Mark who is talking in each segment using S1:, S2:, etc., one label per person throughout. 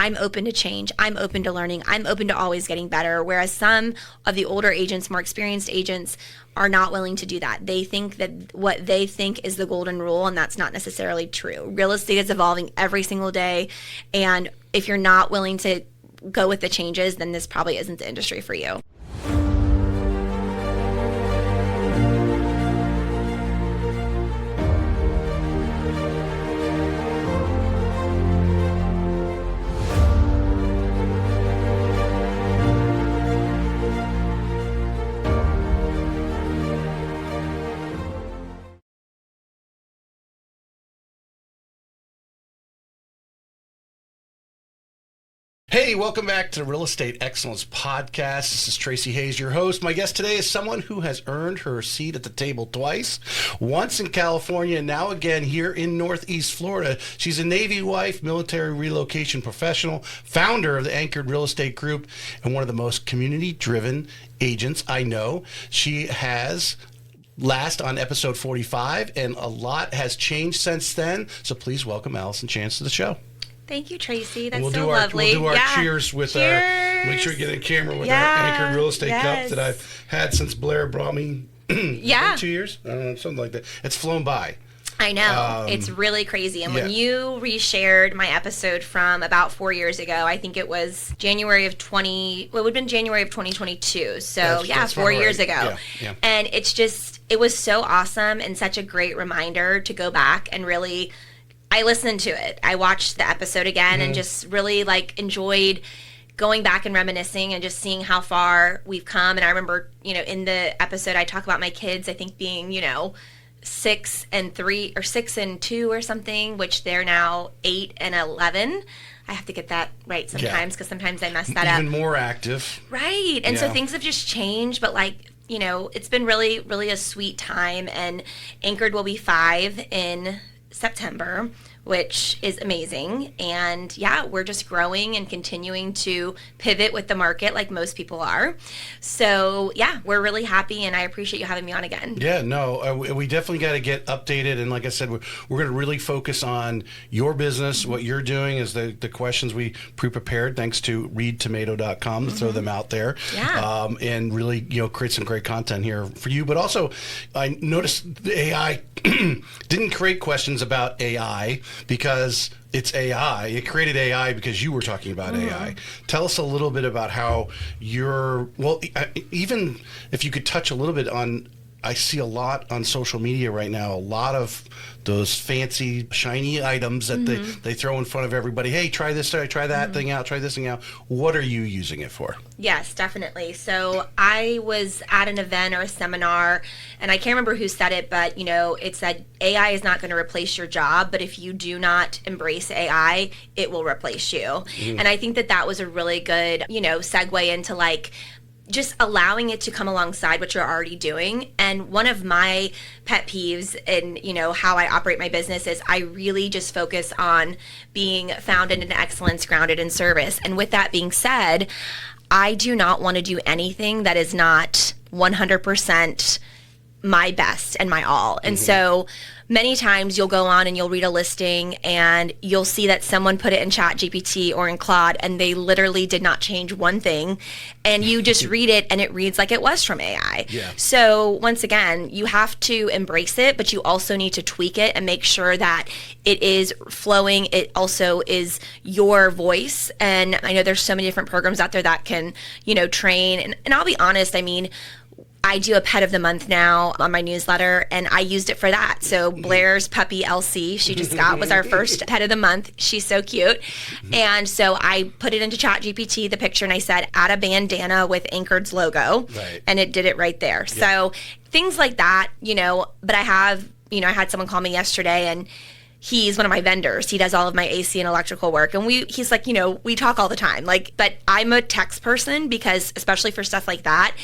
S1: I'm open to change. I'm open to learning. I'm open to always getting better. Whereas some of the older agents, more experienced agents, are not willing to do that. They think that what they think is the golden rule, and that's not necessarily true. Real estate is evolving every single day, and if you're not willing to go with the changes, then this probably isn't the industry for you.
S2: Hey, welcome back to the Real Estate Excellence Podcast. This is Tracy Hayes, your host. My guest today is someone who has earned her seat at the table twice, once in California and now again here in Northeast Florida. She's a Navy wife, military relocation professional, founder of the Anchored Real Estate Group, and one of the most community-driven agents I know. She has last on episode 45, and a lot has changed since then. So please welcome Allison Chance to the show.
S1: Thank you, Tracy. That's
S2: We'll
S1: lovely.
S2: do our cheers with our, make sure you get a camera with our Anchored Real Estate Cup that I've had since Blair brought me 2 years, I don't know, something like that. It's flown by.
S1: I know. It's really crazy. And when you reshared my episode from about 4 years ago, I think it was January of 2022. So that's 4 years ago. Yeah. And it was so awesome and such a great reminder to go back and really, I listened to it. I watched the episode again and just really enjoyed going back and reminiscing and just seeing how far we've come. And I remember, in the episode I talk about my kids, I think being, 6 and 3 or 6 and 2 or something, which they're now 8 and 11. I have to get that right sometimes because sometimes I mess that up.
S2: Even more active.
S1: Right. And so things have just changed, but it's been really, really a sweet time. And Anchored will be 5 in September, which is amazing. And we're just growing and continuing to pivot with the market like most people are. So we're really happy, and I appreciate you having me on again.
S2: Yeah, no, we definitely got to get updated. And like I said, we're going to really focus on your business, what you're doing is the questions we pre-prepared, thanks to readtomato.com to throw them out there. Yeah. And really, create some great content here for you. But also, I noticed the AI didn't create questions about AI because it's AI. It created AI because you were talking about AI. Tell us a little bit about how even if you could touch a little bit on, I see a lot on social media right now, a lot of those fancy, shiny items that they throw in front of everybody. Hey, try this, try that thing out, try this thing out. What are you using it for?
S1: Yes, definitely. So I was at an event or a seminar, and I can't remember who said it, but, it said AI is not going to replace your job, but if you do not embrace AI, it will replace you. And I think that was a really good, segue into just allowing it to come alongside what you're already doing. And one of my pet peeves in, how I operate my business is I really just focus on being founded in excellence, grounded in service. And with that being said, I do not want to do anything that is not 100% my best and my all. And so many times you'll go on and you'll read a listing and you'll see that someone put it in ChatGPT or in Claude and they literally did not change one thing, and you just read it and it reads like it was from AI. Yeah. So once again, you have to embrace it, but you also need to tweak it and make sure that it is flowing. It also is your voice. And I know there's so many different programs out there that can, train. And I'll be honest, I do a pet of the month now on my newsletter, and I used it for that. So Blair's puppy, Elsie, she just was our first pet of the month. She's so cute. And so I put it into ChatGPT, the picture, and I said, add a bandana with Anchored's logo. Right. And it did it right there. Yeah. So things like that, but I have, I had someone call me yesterday, and he's one of my vendors. He does all of my AC and electrical work. And he's like, we talk all the time. but I'm a text person because, especially for stuff like that,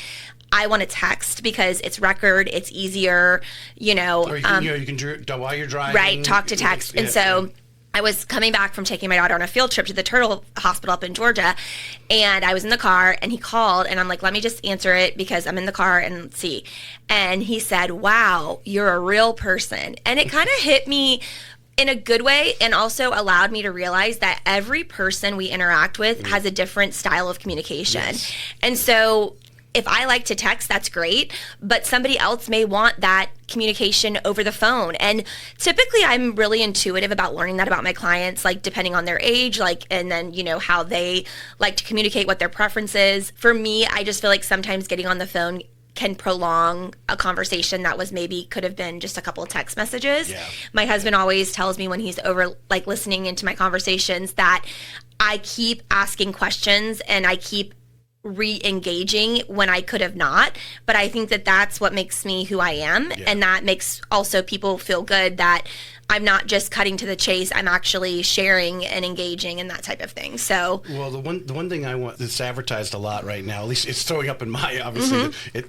S1: I want to text because it's record, it's easier, Or you can
S2: while you're driving.
S1: Right, talk to text. And so I was coming back from taking my daughter on a field trip to the Turtle Hospital up in Georgia, and I was in the car, and he called, and I'm like, let me just answer it because I'm in the car and see. And he said, wow, you're a real person. And it kind of hit me in a good way, and also allowed me to realize that every person we interact with has a different style of communication.
S2: Yes.
S1: And so if I like to text, that's great, but somebody else may want that communication over the phone. And typically I'm really intuitive about learning that about my clients, like depending on their age, like, and then, you know, how they like to communicate, what their preference is. For me, I just feel like sometimes getting on the phone can prolong a conversation that was maybe could have been just a couple of text messages.
S2: Yeah.
S1: My husband always tells me when he's over, like listening into my conversations, that I keep asking questions and I keep re-engaging when I could have not. But I think that that's what makes me who I am.
S2: Yeah.
S1: And that makes also people feel good that I'm not just cutting to the chase. I'm actually sharing and engaging and that type of thing. So,
S2: well, the one thing I want that's advertised a lot right now, at least it's throwing up in my, obviously, I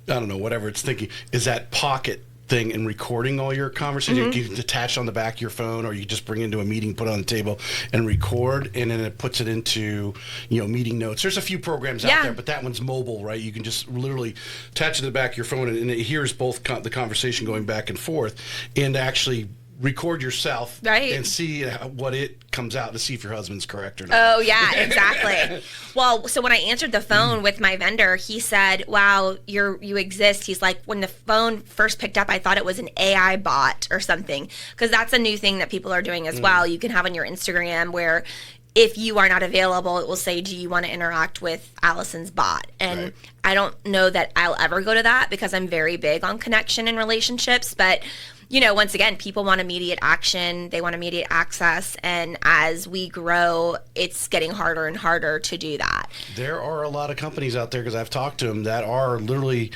S2: don't know, whatever it's thinking, is that pocket thing and recording all your conversation. You can attach on the back of your phone, or you just bring it into a meeting, put it on the table and record, and then it puts it into, you know, meeting notes. There's a few programs out there, but that one's mobile, right? You can just literally attach it to the back of your phone, and it hears both the conversation going back and forth, and actually record yourself and see what it comes out to see if your husband's correct or not.
S1: Oh, yeah, exactly. Well, so when I answered the phone with my vendor, he said, wow, you exist. He's like, when the phone first picked up, I thought it was an AI bot or something, because that's a new thing that people are doing as well. You can have on your Instagram where if you are not available, it will say, do you want to interact with Allison's bot? And I don't know that I'll ever go to that because I'm very big on connection and relationships, but you know, once again, people want immediate action. They want immediate access. And as we grow, it's getting harder and harder to do that.
S2: There are a lot of companies out there, because I've talked to them, that are literally,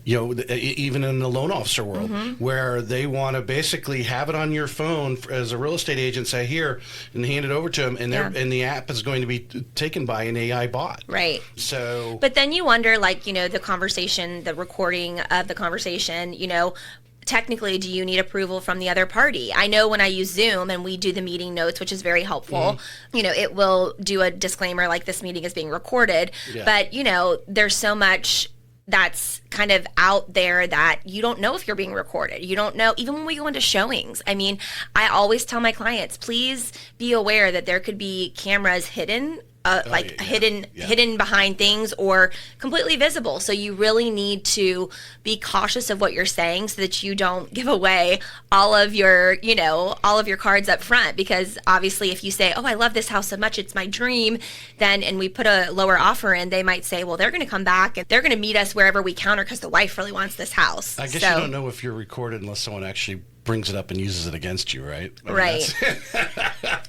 S2: you know, even in the loan officer world, where they want to basically have it on your phone as a real estate agent, say here, and hand it over to them, and and the app is going to be taken by an AI bot.
S1: Right.
S2: So,
S1: but then you wonder, like, you know, the conversation, the recording of the conversation, you know, technically, do you need approval from the other party? I know when I use Zoom and we do the meeting notes, which is very helpful, you know, it will do a disclaimer like this meeting is being recorded. But, you know, there's so much that's kind of out there that you don't know if you're being recorded. You don't know, even when we go into showings. I mean, I always tell my clients, please be aware that there could be cameras hidden hidden behind things or completely visible. So you really need to be cautious of what you're saying so that you don't give away all of your, you know, all of your cards up front. Because obviously if you say, oh, I love this house so much, it's my dream, then, and we put a lower offer in, they might say, well, they're going to come back and they're going to meet us wherever we counter because the wife really wants this house.
S2: I guess you don't know if you're recorded unless someone actually brings it up and uses it against you, right? I mean,
S1: right.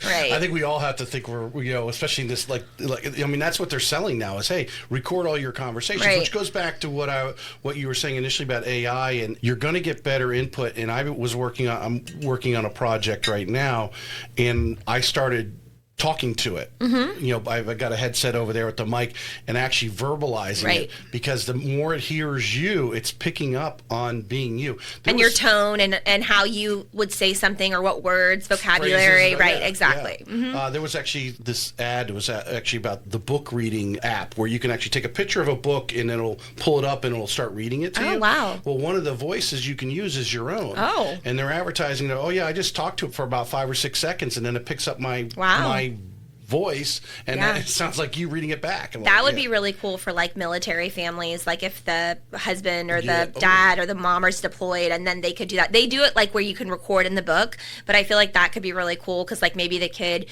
S1: Right.
S2: I think we all have to think we're, you know, especially in this, like, I mean, that's what they're selling now is, hey, record all your conversations, which goes back to what you were saying initially about AI, and you're going to get better input. And I'm working on a project right now, and I started talking to it. You know, I've got a headset over there with the mic and actually verbalizing it, because the more it hears you, it's picking up on being you.
S1: And your tone and how you would say something, or what words, vocabulary,
S2: phrases,
S1: exactly.
S2: There was actually this ad, it was actually about the book reading app, where you can actually take a picture of a book and it'll pull it up and it'll start reading it to you.
S1: Oh, wow.
S2: Well, one of the voices you can use is your own.
S1: Oh.
S2: And they're advertising that, oh yeah, I just talked to it for about 5 or 6 seconds, and then it picks up my voice, and it sounds like you reading it back.
S1: That would be really cool for like military families, like if the husband or the dad or the mom is deployed, and then they could do that. They do it like where you can record in the book, but I feel like that could be really cool because like maybe the kid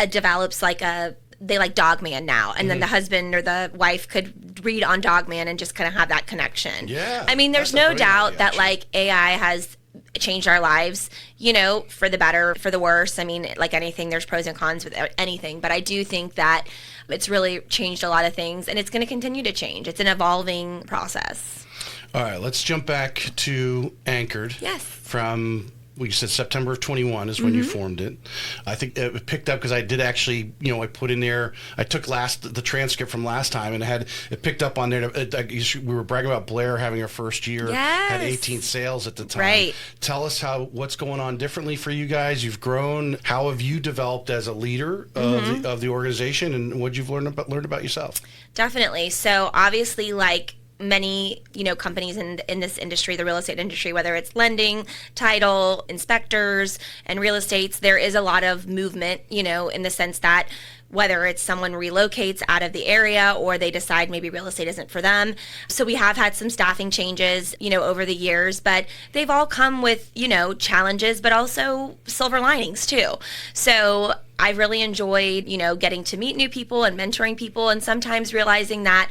S1: develops like they like Dogman now, and then the husband or the wife could read on Dogman and just kind of have that connection.
S2: Yeah.
S1: I mean, there's no doubt that like AI has changed our lives, you know, for the better, for the worse. I mean, like anything, there's pros and cons with anything, but I do think that it's really changed a lot of things, and it's going to continue to change. It's an evolving process.
S2: All right, let's jump back to Anchored.
S1: Yes.
S2: From, well, you said September of 21 is when you formed it. I think it picked up because I did actually, you know, I put in there, I took the transcript from last time, and it picked up on there. We were bragging about Blair having her first year, had 18 sales at the time.
S1: Right.
S2: Tell us what's going on differently for you guys. You've grown. How have you developed as a leader of the organization, and what you've learned about yourself?
S1: Definitely. So obviously, like, many, companies in this industry, the real estate industry, whether it's lending, title, inspectors, and real estates, there is a lot of movement, in the sense that whether it's someone relocates out of the area or they decide maybe real estate isn't for them. So we have had some staffing changes, over the years, but they've all come with, challenges, but also silver linings too. So I really enjoyed, getting to meet new people and mentoring people, and sometimes realizing that,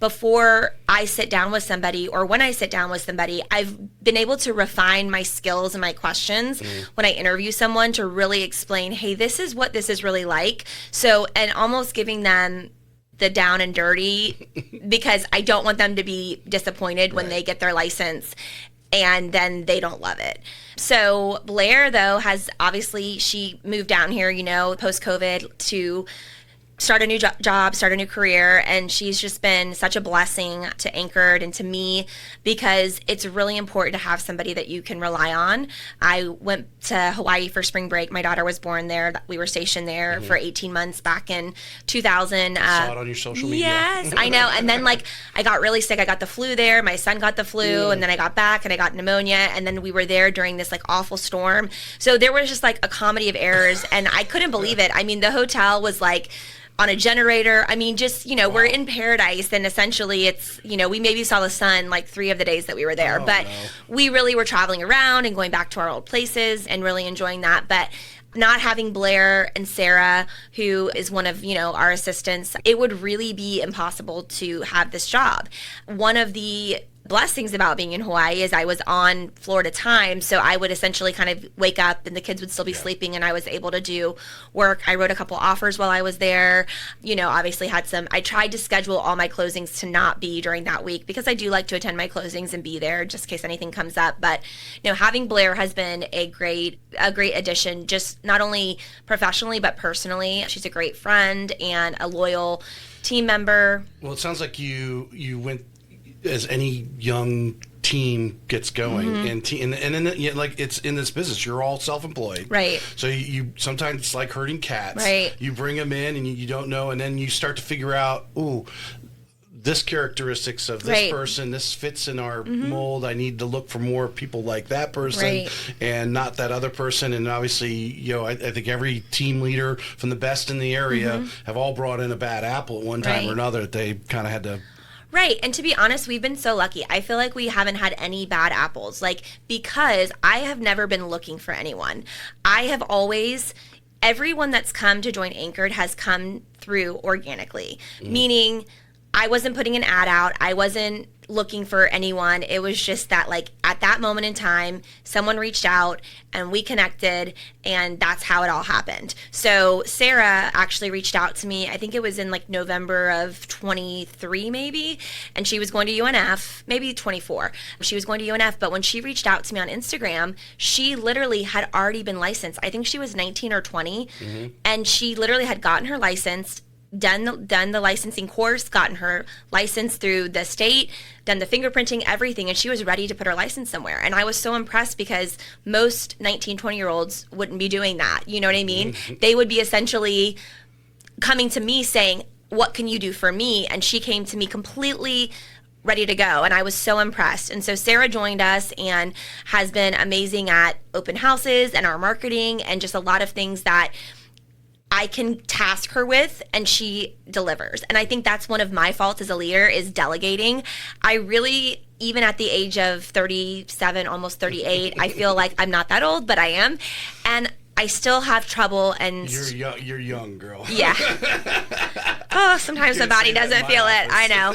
S1: before I sit down with somebody or when I sit down with somebody, I've been able to refine my skills and my questions when I interview someone to really explain, hey, this is what this is really like. So, and almost giving them the down and dirty because I don't want them to be disappointed when they get their license and then they don't love it. So Blair, though, has obviously, she moved down here, post-COVID to start a new job, start a new career, and she's just been such a blessing to Anchored and to me because it's really important to have somebody that you can rely on. I went to Hawaii for spring break. My daughter was born there. We were stationed there for 18 months back in 2000.
S2: I saw it on your social media.
S1: Yes, I know. And then I got really sick. I got the flu there. My son got the flu, and then I got back and I got pneumonia, and then we were there during this awful storm. So there was just a comedy of errors, and I couldn't believe it. I mean, the hotel was on a generator. I mean, just, wow. We're in paradise, and essentially it's, we maybe saw the sun 3 of the days that we were there, but we really were traveling around and going back to our old places and really enjoying that. But not having Blair and Sarah, who is one of, our assistants, it would really be impossible to have this job. One of the blessings about being in Hawaii is I was on Florida time, so I would essentially kind of wake up and the kids would still be sleeping, and I was able to do work. I wrote a couple offers while I was there, obviously I tried to schedule all my closings to not be during that week because I do like to attend my closings and be there just in case anything comes up. But having Blair has been a great addition, just not only professionally but personally. She's a great friend and a loyal team member.
S2: Well, it sounds like you went as any young team gets going, and it's in this business, you're all self-employed,
S1: right?
S2: So you sometimes it's like herding cats,
S1: right?
S2: You bring them in and you don't know, and then you start to figure out, this characteristics of this person, this fits in our mold. I need to look for more people like that person and not that other person. And obviously, I think every team leader from the best in the area have all brought in a bad apple at one time or another. They kind of had to.
S1: Right. And to be honest, we've been so lucky. I feel like we haven't had any bad apples, because I have never been looking for anyone. I have always, everyone that's come to join Anchored has come through organically, meaning I wasn't putting an ad out. I wasn't looking for anyone. It was just that at that moment in time, someone reached out and we connected, and that's how it all happened. So Sarah actually reached out to me. I think it was in November of 23 maybe, and she was going to UNF, maybe 24. She was going to UNF, but when she reached out to me on Instagram, she literally had already been licensed. I think she was 19 or 20, and she literally had gotten her license, done the licensing course, gotten her license through the state, done the fingerprinting, everything, and she was ready to put her license somewhere. And I was so impressed because most 19, 20-year-olds wouldn't be doing that. You know what I mean? They would be essentially coming to me saying, what can you do for me? And she came to me completely ready to go, and I was so impressed. And so Sarah joined us and has been amazing at open houses and our marketing and just a lot of things that I can task her with, and she delivers. And I think that's one of my faults as a leader is delegating. I really, even at the age of 37, almost 38, I feel like I'm not that old, but I am. And I still have trouble. And
S2: you're young, girl.
S1: Yeah. Sometimes my body doesn't feel it. I know.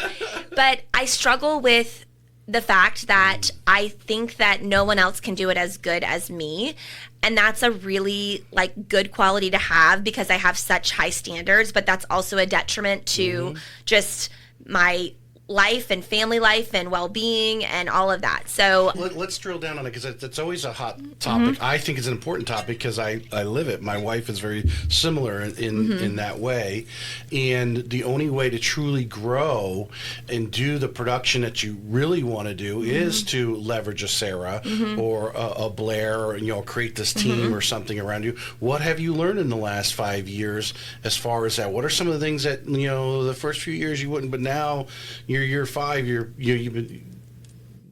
S1: But I struggle with the fact that I think that no one else can do it as good as me. And that's a really good quality to have because I have such high standards, but that's also a detriment to just my life and family life and well-being and all of that. So
S2: let's drill down on it because it's always a hot topic. I think it's an important topic because I live it. My wife is very similar in that way. And the only way to truly grow and do the production that you really want to do is to leverage a Sarah or a Blair, or create this team or something around you. What have you learned in the last 5 years as far as that? What are some of the things that, the first few years you wouldn't, but now you're your year 5, you've been,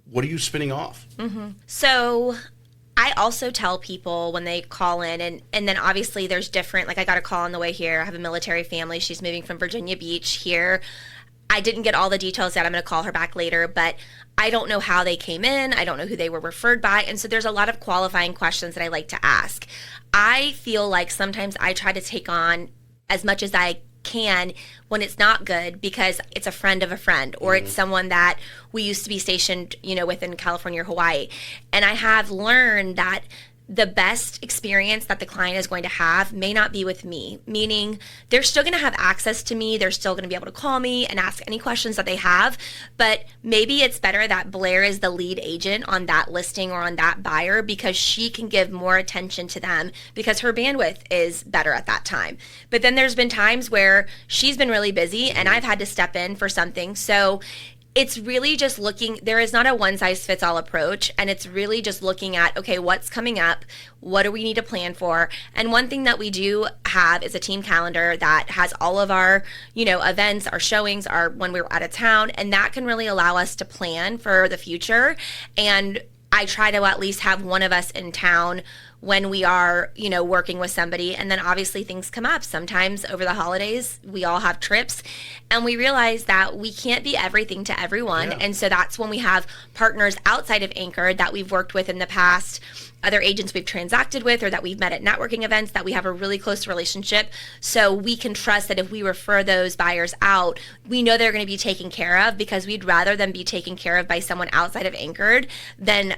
S2: what are you spinning off?
S1: So I also tell people when they call in, and then obviously there's different, like I got a call on the way here. I have a military family. She's moving from Virginia Beach here. I didn't get all the details yet. I'm going to call her back later, but I don't know how they came in. I don't know who they were referred by. And so there's a lot of qualifying questions that I like to ask. I feel like sometimes I try to take on as much as I can when it's not good because it's a friend of a friend or it's someone that we used to be stationed, with in California or Hawaii. And I have learned that the best experience that the client is going to have may not be with me, meaning they're still going to have access to me. They're still going to be able to call me and ask any questions that they have. But maybe it's better that Blair is the lead agent on that listing or on that buyer because she can give more attention to them because her bandwidth is better at that time. But then there's been times where she's been really busy and I've had to step in for something. So it's really just looking, there is not a one size fits all approach. And it's really just looking at, okay, what's coming up? What do we need to plan for? And one thing that we do have is a team calendar that has all of our, events, our showings, our when we're out of town. And that can really allow us to plan for the future. And I try to at least have one of us in town when we are, working with somebody. And then obviously things come up. Sometimes over the holidays, we all have trips and we realize that we can't be everything to everyone. Yeah. And so that's when we have partners outside of Anchor that we've worked with in the past, other agents we've transacted with or that we've met at networking events that we have a really close relationship. So we can trust that if we refer those buyers out, we know they're going to be taken care of because we'd rather them be taken care of by someone outside of Anchored than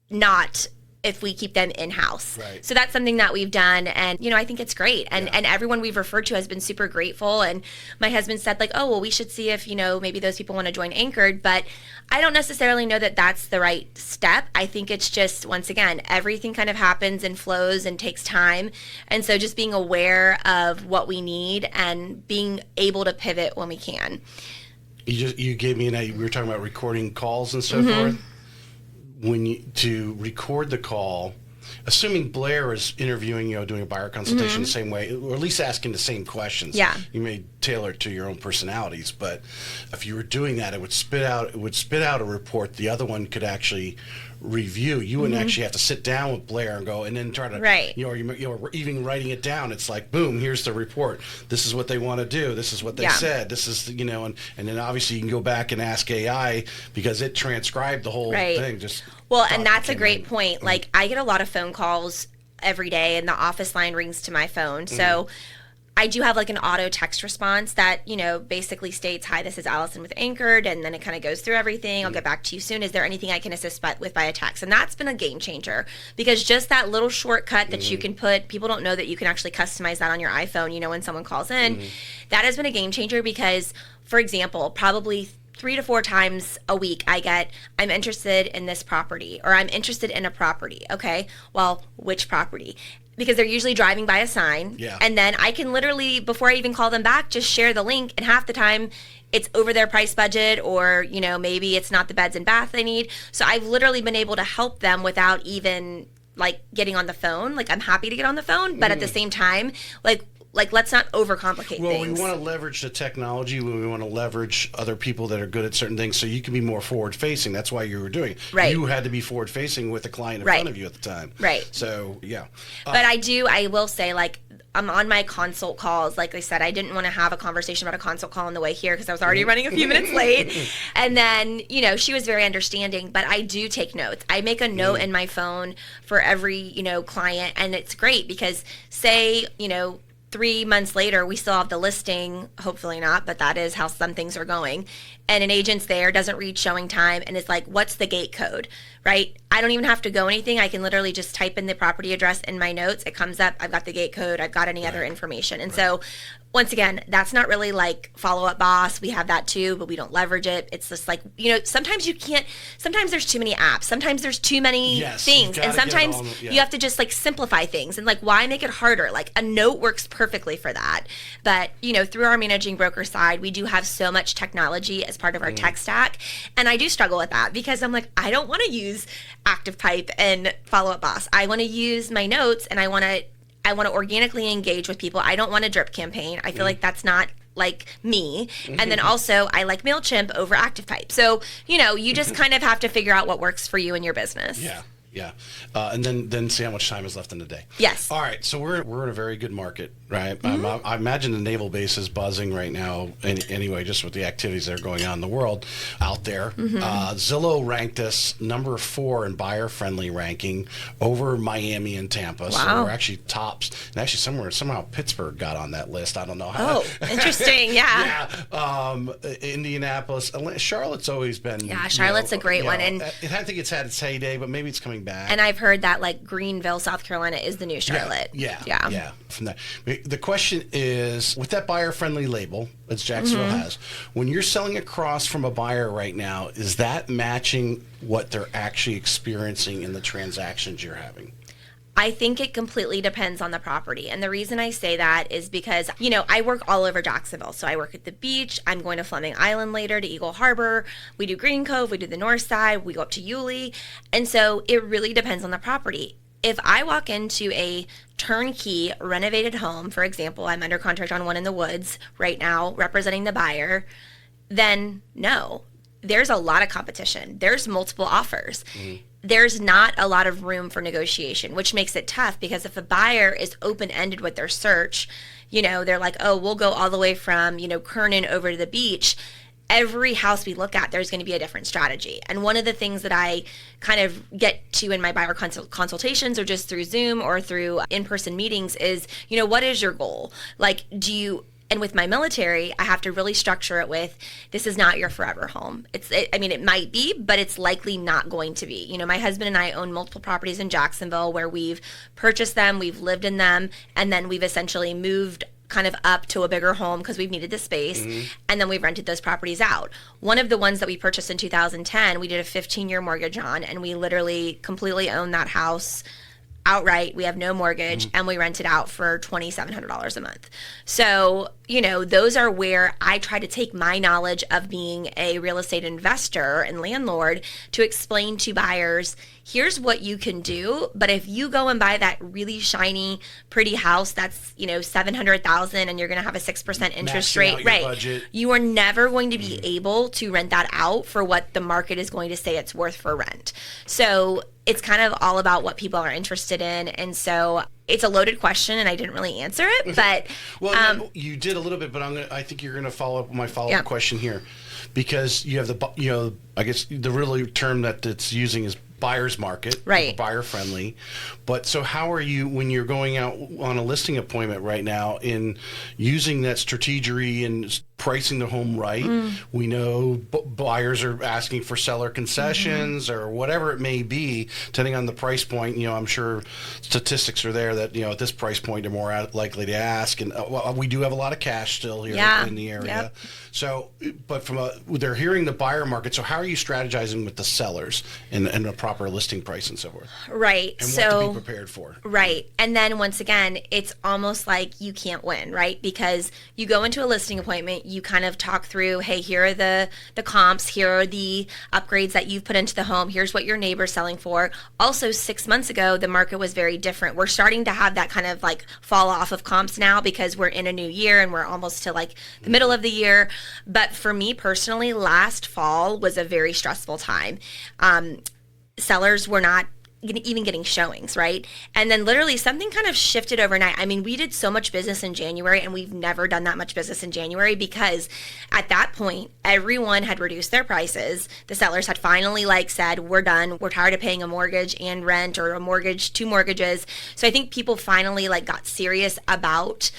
S1: not if we keep them in-house.
S2: Right.
S1: So that's something that we've done. And, I think it's great. And everyone we've referred to has been super grateful. And my husband said we should see if, maybe those people want to join Anchored. But I don't necessarily know that that's the right step. I think it's just, once again, everything kind of happens and flows and takes time. And so just being aware of what we need and being able to pivot when we can.
S2: You gave me we were talking about recording calls and so forth. To record the call, assuming Blair is interviewing, doing a buyer consultation the same way, or at least asking the same questions.
S1: Yeah.
S2: You may tailor it to your own personalities, but if you were doing that, it would spit out a report the other one could actually review. You wouldn't actually have to sit down with Blair and go and then try to,
S1: right.
S2: Or even writing it down. It's like, boom, here's the report. This is what they want to do. This is what they said. This is, and then obviously you can go back and ask AI because it transcribed the whole thing.
S1: And that's a great point. Like I get a lot of phone calls every day and the office line rings to my phone. So I do have like an auto text response that, basically states, hi, this is Allison with Anchored. And then it kind of goes through everything. I'll get back to you soon. Is there anything I can assist with by a text? And that's been a game changer because just that little shortcut that you can put, people don't know that you can actually customize that on your iPhone, when someone calls in. That has been a game changer because, for example, probably 3 to 4 times a week I get, I'm interested in this property or I'm interested in a property. Okay, well, which property? Because they're usually driving by a sign. Yeah. And then I can literally, before I even call them back, just share the link. And half the time it's over their price budget or, maybe it's not the beds and bath they need. So I've literally been able to help them without even getting on the phone. I'm happy to get on the phone, but at the same time, let's not overcomplicate things.
S2: Well, we want to leverage the technology. We want to leverage other people that are good at certain things so you can be more forward-facing. That's why you were doing it.
S1: Right.
S2: You had to be forward-facing with the client in front of you at the time.
S1: Right.
S2: So, yeah.
S1: But I will say, I'm on my consult calls. Like I said, I didn't want to have a conversation about a consult call on the way here because I was already running a few minutes late. And then, she was very understanding, but I do take notes. I make a note in my phone for every, client. And it's great because say, 3 months later, we still have the listing, hopefully not, but that is how some things are going. And an agent's there, doesn't read showing time, and it's like, what's the gate code, right? I don't even have to go anything. I can literally just type in the property address in my notes. It comes up, I've got the gate code, I've got any other information. And so, once again, that's not really Follow Up Boss. We have that too, but we don't leverage it. It's just sometimes you can't, sometimes there's too many apps. Sometimes there's too many things. And sometimes you have to just simplify things. And why make it harder? A note works perfectly for that. But, through our managing broker side, we do have so much technology as part of our tech stack. And I do struggle with that because I'm I don't want to use ActivePipe and Follow Up Boss. I want to use my notes and I want to organically engage with people. I don't want a drip campaign. I feel like that's not like me. And then also I like MailChimp over ActiveType. So, you just kind of have to figure out what works for you and your business.
S2: Yeah. Yeah. And then see how much time is left in the day.
S1: Yes.
S2: All right. So we're in a very good market, right? I imagine the naval base is buzzing right now anyway, just with the activities that are going on in the world out there. Zillow ranked us number 4 in buyer-friendly ranking over Miami and Tampa. Wow. So we're actually tops. And actually somehow Pittsburgh got on that list. I don't know how.
S1: Oh, interesting. Yeah.
S2: Indianapolis. Charlotte's always been.
S1: Yeah, Charlotte's a great one. And
S2: I think it's had its heyday, but maybe it's coming back.
S1: And I've heard that like Greenville, South Carolina is the new Charlotte.
S2: Yeah. From that, the question is, with that buyer-friendly label that Jacksonville has, when you're selling across from a buyer right now, is that matching what they're actually experiencing in the transactions you're having?
S1: I think it completely depends on the property. And the reason I say that is because, I work all over Jacksonville. So I work at the beach. I'm going to Fleming Island later, to Eagle Harbor. We do Green Cove. We do the north side. We go up to Yulee. And so it really depends on the property. If I walk into a turnkey renovated home, for example, I'm under contract on one in the woods right now representing the buyer, then no, there's a lot of competition. There's multiple offers. There's not a lot of room for negotiation, which makes it tough because if a buyer is open-ended with their search, they're like, oh, we'll go all the way from, Kernan over to the beach. Every house we look at, there's going to be a different strategy. And one of the things that I kind of get to in my buyer consultations or just through Zoom or through in-person meetings is, what is your goal? Like, and with my military, I have to really structure it with, this is not your forever home. It might be, but it's likely not going to be. My husband and I own multiple properties in Jacksonville where we've purchased them, we've lived in them, and then we've essentially moved kind of up to a bigger home because we've needed the space, and then we've rented those properties out. One of the ones that we purchased in 2010, we did a 15-year mortgage on, and we literally completely own that house outright. We have no mortgage, and we rent it out for $2,700 a month. So, those are where I try to take my knowledge of being a real estate investor and landlord to explain to buyers, here's what you can do, but if you go and buy that really shiny, pretty house that's, $700,000 and you're going to have a 6% interest rate, right? Budget. You are never going to be able to rent that out for what the market is going to say it's worth for rent. So it's kind of all about what people are interested in. And so it's a loaded question and I didn't really answer it, but
S2: well, you did a little bit, but I think you're going to follow up with my follow-up question here, because you have I guess the really term that it's using is buyer's market,
S1: right?
S2: Buyer friendly. But so how are you, when you're going out on a listing appointment right now, in using that strategery and pricing the home right? We know buyers are asking for seller concessions or whatever it may be, depending on the price point. I'm sure statistics are there that, at this price point, they're more likely to ask. And we do have a lot of cash still here in the area.
S1: Yep.
S2: So, but they're hearing the buyer market. So how are you strategizing with the sellers and a proper listing price and so forth?
S1: Right.
S2: And what to be prepared for.
S1: Right. And then once again, it's almost like you can't win, right? Because you go into a listing appointment, you kind of talk through, hey, here are the comps, here are the upgrades that you've put into the home, here's what your neighbor's selling for. Also, 6 months ago, the market was very different. We're starting to have that kind of like fall off of comps now because we're in a new year and we're almost to like the middle of the year. But for me personally, last fall was a very stressful time. Sellers were not even getting showings, right? And then literally something kind of shifted overnight. I mean, we did so much business in January and we've never done that much business in January because at that point, everyone had reduced their prices. The sellers had finally said, we're done. We're tired of paying a mortgage and rent, or a mortgage, 2 mortgages. So I think people finally got serious about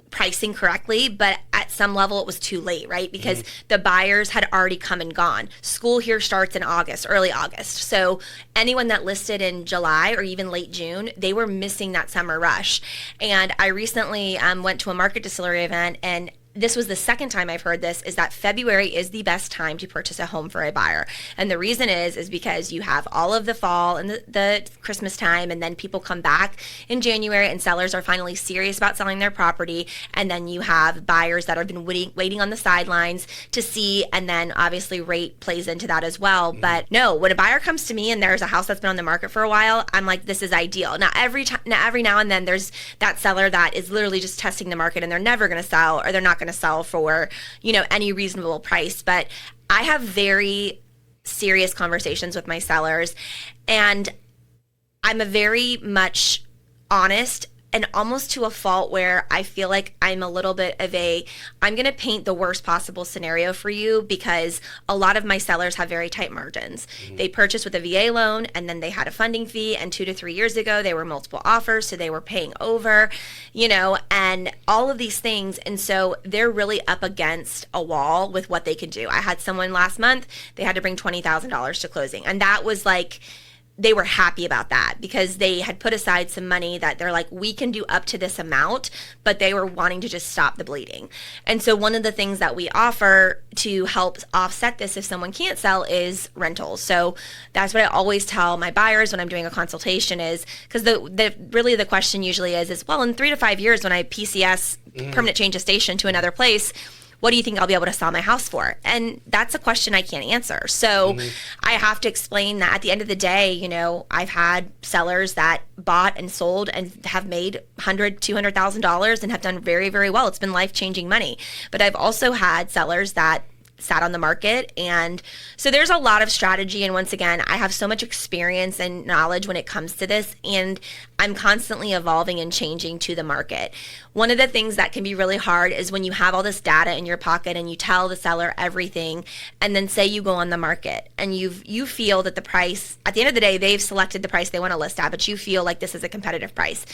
S1: pricing correctly, but at some level it was too late, right? Because the buyers had already come and gone. School here starts in August, early August. So anyone that listed in July or even late June, they were missing that summer rush. And I recently went to a market distillery event, and this was the second time I've heard this, is that February is the best time to purchase a home for a buyer. And the reason is because you have all of the fall and the Christmas time, and then people come back in January and sellers are finally serious about selling their property. And then you have buyers that have been waiting on the sidelines to see, and then obviously rate plays into that as well. But no, when a buyer comes to me and there's a house that's been on the market for a while, I'm like, this is ideal. Now, every now and then there's that seller that is literally just testing the market and they're never going to sell, or they're not going going to sell for, any reasonable price. But I have very serious conversations with my sellers, and I'm a very much honest, and almost to a fault where I feel like I'm a little bit of I'm going to paint the worst possible scenario for you, because a lot of my sellers have very tight margins. They purchased with a VA loan, and then they had a funding fee, and 2 to 3 years ago, they were multiple offers, so they were paying over, and all of these things. And so they're really up against a wall with what they can do. I had someone last month, they had to bring $20,000 to closing. And that was like, they were happy about that because they had put aside some money that they're like, we can do up to this amount, but they were wanting to just stop the bleeding. And so one of the things that we offer to help offset this if someone can't sell is rentals. So that's what I always tell my buyers when I'm doing a consultation, is because the question usually is, well, in 3 to 5 years when I PCS, permanent change of station, to another place, what do you think I'll be able to sell my house for? And that's a question I can't answer. So I have to explain that at the end of the day, I've had sellers that bought and sold and have made $100,000, $200,000 and have done very, very well. It's been life-changing money. But I've also had sellers that sat on the market. And so there's a lot of strategy. And once again, I have so much experience and knowledge when it comes to this, and I'm constantly evolving and changing to the market. One of the things that can be really hard is when you have all this data in your pocket and you tell the seller everything, and then say you go on the market and you feel that the price, at the end of the day, they've selected the price they want to list at, but you feel like this is a competitive price,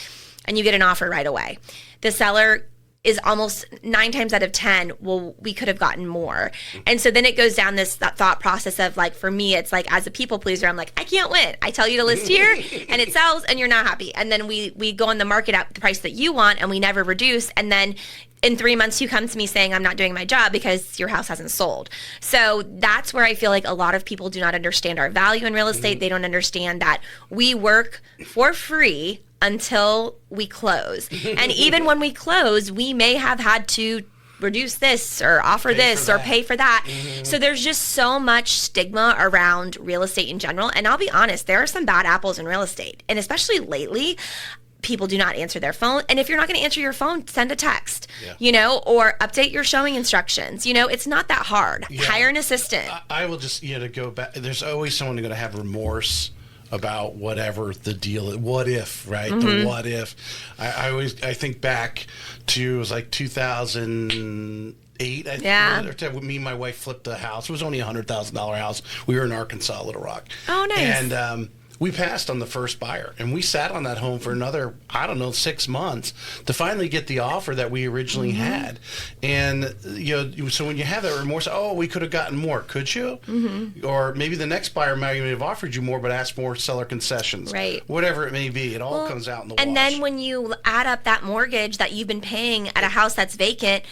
S1: and you get an offer right away. The seller is almost 9 times out of 10, well, we could have gotten more. And so then it goes down that thought process of, like, for me, it's like, as a people pleaser, I'm like, I can't win. I tell you to list here and it sells and you're not happy. And then we go on the market at the price that you want and we never reduce. And then in 3 months, you come to me saying I'm not doing my job because your house hasn't sold. So that's where I feel like a lot of people do not understand our value in real estate. They don't understand that we work for free until we close. And even when we close, we may have had to reduce this or offer this or pay for that. So there's just so much stigma around real estate in general. And I'll be honest, there are some bad apples in real estate. And especially lately, people do not answer their phone. And if you're not going to answer your phone, send a text, or update your showing instructions. It's not that hard. Hire an assistant.
S2: I will just, to go back, there's always someone going to have remorse about whatever the deal is. What if, right? The what if. I think back to, it was like 2008. Me and my wife flipped a house. It was only a $100,000 house. We were in Arkansas, Little Rock.
S1: Oh, nice.
S2: And we passed on the first buyer, and we sat on that home for another, 6 months to finally get the offer that we originally had. And, so when you have that remorse, we could have gotten more. Could you? Or maybe the next buyer might even have offered you more, but asked for seller concessions.
S1: Right.
S2: Whatever it may be, it all comes out in the wash.
S1: And then when you add up that mortgage that you've been paying at a house that's vacant,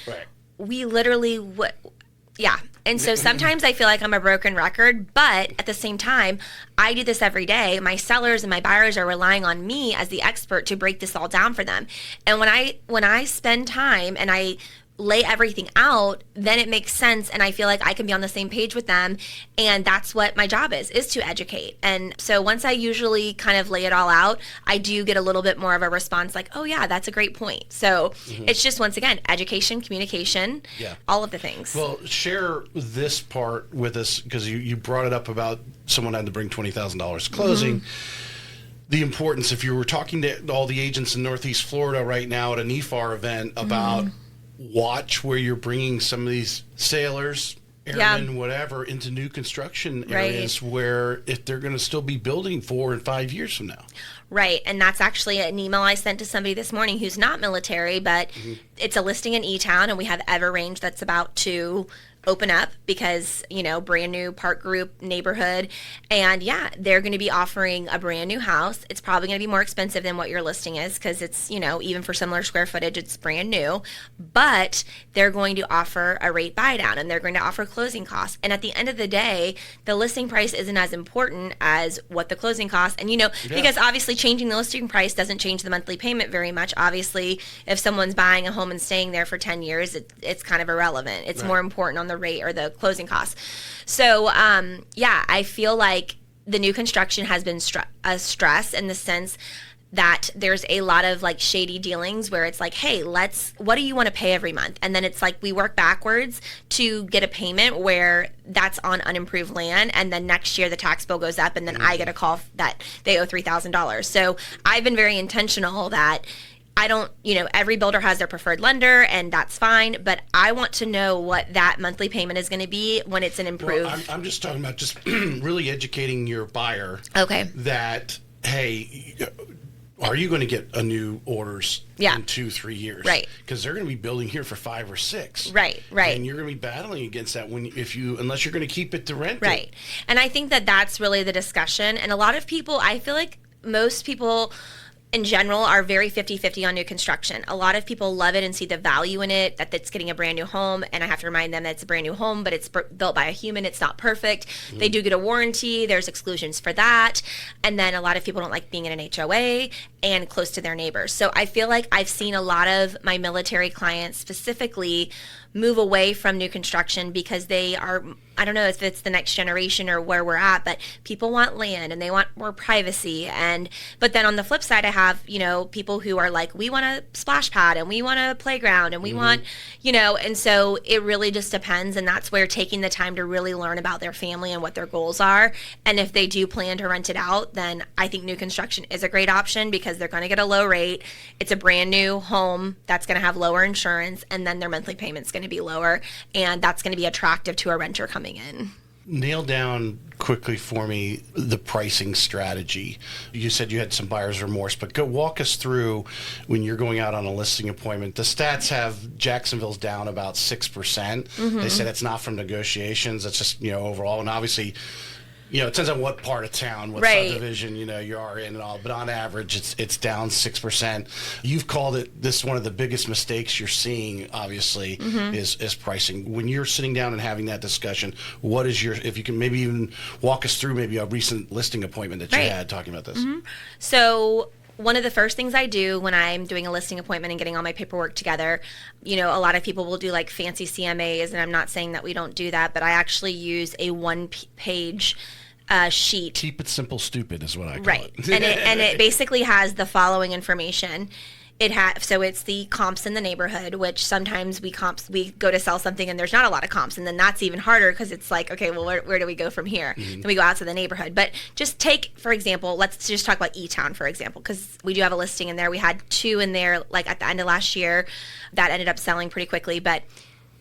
S1: we literally And so sometimes I feel like I'm a broken record, but at the same time, I do this every day. My sellers and my buyers are relying on me as the expert to break this all down for them. And when I spend time and I lay everything out, then it makes sense, and I feel like I can be on the same page with them, and that's what my job is to educate. And so once I usually kind of lay it all out, I do get a little bit more of a response like, oh yeah, that's a great point. So it's just, once again, education, communication, all of the things.
S2: Well, share this part with us, because you brought it up about someone had to bring $20,000 closing. The importance, if you were talking to all the agents in Northeast Florida right now at an EFAR event about watch where you're bringing some of these sailors, airmen, whatever, into new construction areas where if they're going to still be building 4 and 5 years from now.
S1: Right. And that's actually an email I sent to somebody this morning who's not military, but it's a listing in E-Town, and we have Everrange that's about to open up because, brand new park group neighborhood. And they're going to be offering a brand new house. It's probably going to be more expensive than what your listing is because it's, even for similar square footage, it's brand new. But they're going to offer a rate buy down, and they're going to offer closing costs. And at the end of the day, the listing price isn't as important as what the closing costs. And, because obviously changing the listing price doesn't change the monthly payment very much. Obviously, if someone's buying a home and staying there for 10 years, it's kind of irrelevant. It's more important on the rate or the closing costs. So, I feel like the new construction has been a stress in the sense that there's a lot of like shady dealings where it's like, hey, what do you want to pay every month? And then it's like we work backwards to get a payment where that's on unimproved land, and then next year the tax bill goes up, and then I get a call that they owe $3,000. So I've been very intentional that I don't, every builder has their preferred lender, and that's fine, but I want to know what that monthly payment is going to be when it's an improved.
S2: Well, I'm just talking about just really educating your buyer.
S1: Okay.
S2: That, hey, are you going to get a new orders in 2-3 years?
S1: Right.
S2: Because they're going to be building here for 5 or 6.
S1: Right.
S2: And you're going to be battling against that unless you're going to keep it to rent.
S1: Right.
S2: It.
S1: And I think that that's really the discussion. And a lot of people, I feel like most people in general are very 50-50 on new construction. A lot of people love it and see the value in it, that it's getting a brand new home. And I have to remind them that it's a brand new home, but it's built by a human. It's not perfect. Mm-hmm. They do get a warranty. There's exclusions for that. And then a lot of people don't like being in an HOA and close to their neighbors. So I feel like I've seen a lot of my military clients specifically move away from new construction because they are, I don't know if it's the next generation or where we're at, but people want land and they want more privacy. But then on the flip side, I have, people who are like, we want a splash pad and we want a playground and we want, and so it really just depends. And that's where taking the time to really learn about their family and what their goals are. And if they do plan to rent it out, then I think new construction is a great option because they're going to get a low rate. It's a brand new home that's going to have lower insurance, and then their monthly payment's going to be lower, and that's going to be attractive to a renter coming in.
S2: Nail down quickly for me the pricing strategy. You said you had some buyer's remorse, but go walk us through when you're going out on a listing appointment. The stats have Jacksonville's down about 6%. Mm-hmm. They said it's not from negotiations, it's just, overall. And obviously, it depends on what part of town, what subdivision, you are in and all. But on average, it's down 6%. You've called it this one of the biggest mistakes you're seeing, obviously, is pricing. When you're sitting down and having that discussion, what is if you can maybe even walk us through maybe a recent listing appointment that you had talking about this.
S1: Mm-hmm. So one of the first things I do when I'm doing a listing appointment and getting all my paperwork together, a lot of people will do like fancy CMAs, and I'm not saying that we don't do that, but I actually use a one-page sheet.
S2: Keep it simple, stupid is what I call it.
S1: and it basically has the following information. So it's the comps in the neighborhood, which sometimes we go to sell something and there's not a lot of comps, and then that's even harder because it's like, okay, well, where do we go from here? Mm-hmm. Then we go out to the neighborhood. But just take, for example, let's just talk about E-Town, for example, because we do have a listing in there. We had 2 in there like at the end of last year that ended up selling pretty quickly. But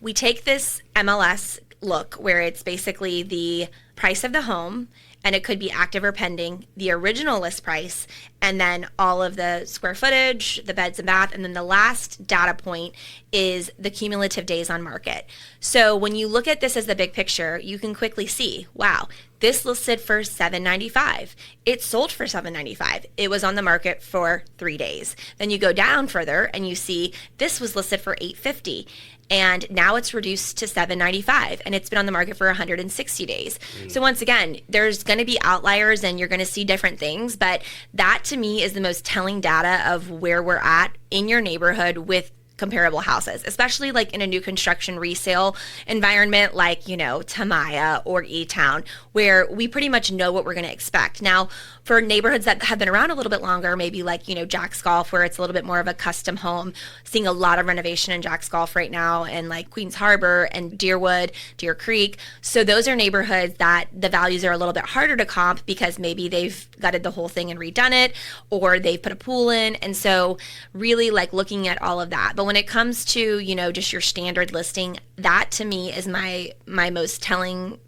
S1: we take this MLS look where it's basically the price of the home, and it could be active or pending, the original list price, and then all of the square footage, the beds and bath, and then the last data point is the cumulative days on market. So when you look at this as the big picture, you can quickly see, wow, this listed for $795. It sold for $795. It was on the market for 3 days. Then you go down further and you see this was listed for $850. And now it's reduced to $795, and it's been on the market for 160 days. So once again, there's going to be outliers and you're going to see different things, but that to me is the most telling data of where we're at in your neighborhood with comparable houses, especially like in a new construction resale environment like, Tamaya or E-Town, where we pretty much know what we're going to expect. Now, for neighborhoods that have been around a little bit longer, maybe like, Jack's Golf, where it's a little bit more of a custom home, seeing a lot of renovation in Jack's Golf right now, and like Queens Harbor and Deerwood, Deer Creek. So those are neighborhoods that the values are a little bit harder to comp because maybe they've gutted the whole thing and redone it, or they've put a pool in. And so really like looking at all of that. But when it comes to, just your standard listing, that to me is my most telling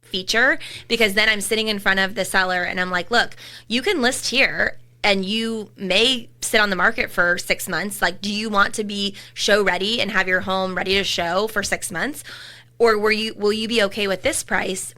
S1: feature, because then I'm sitting in front of the seller and I'm like, look, you can list here and you may sit on the market for 6 months. Like, do you want to be show ready and have your home ready to show for 6 months? Or will you be okay with this price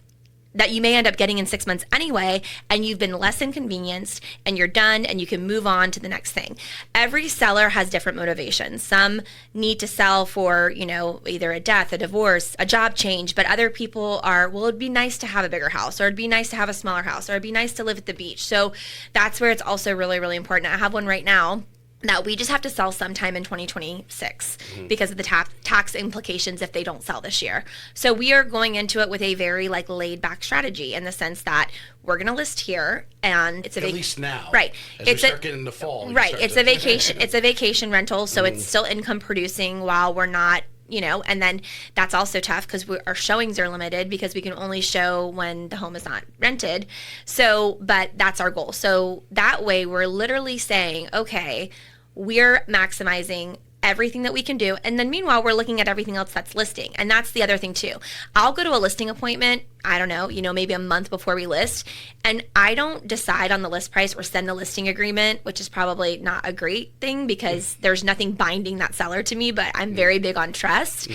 S1: that you may end up getting in 6 months anyway, and you've been less inconvenienced and you're done and you can move on to the next thing? Every seller has different motivations. Some need to sell for, either a death, a divorce, a job change, but other people are, well, it'd be nice to have a bigger house, or it'd be nice to have a smaller house, or it'd be nice to live at the beach. So that's where it's also really, really important. I have one right now that we just have to sell sometime in 2026 because of the tax implications if they don't sell this year. So we are going into it with a very like laid back strategy in the sense that we're going to list here, and it's
S2: at least now,
S1: right?
S2: As we start getting into fall,
S1: right. It's a vacation. It's a vacation rental, so it's still income producing while we're not. And then that's also tough because our showings are limited because we can only show when the home is not rented. So, but that's our goal. So that way we're literally saying, okay, we're maximizing everything that we can do. And then meanwhile, we're looking at everything else that's listing. And that's the other thing too. I'll go to a listing appointment, I don't know, maybe a month before we list. And I don't decide on the list price or send the listing agreement, which is probably not a great thing because there's nothing binding that seller to me, but I'm very big on trust.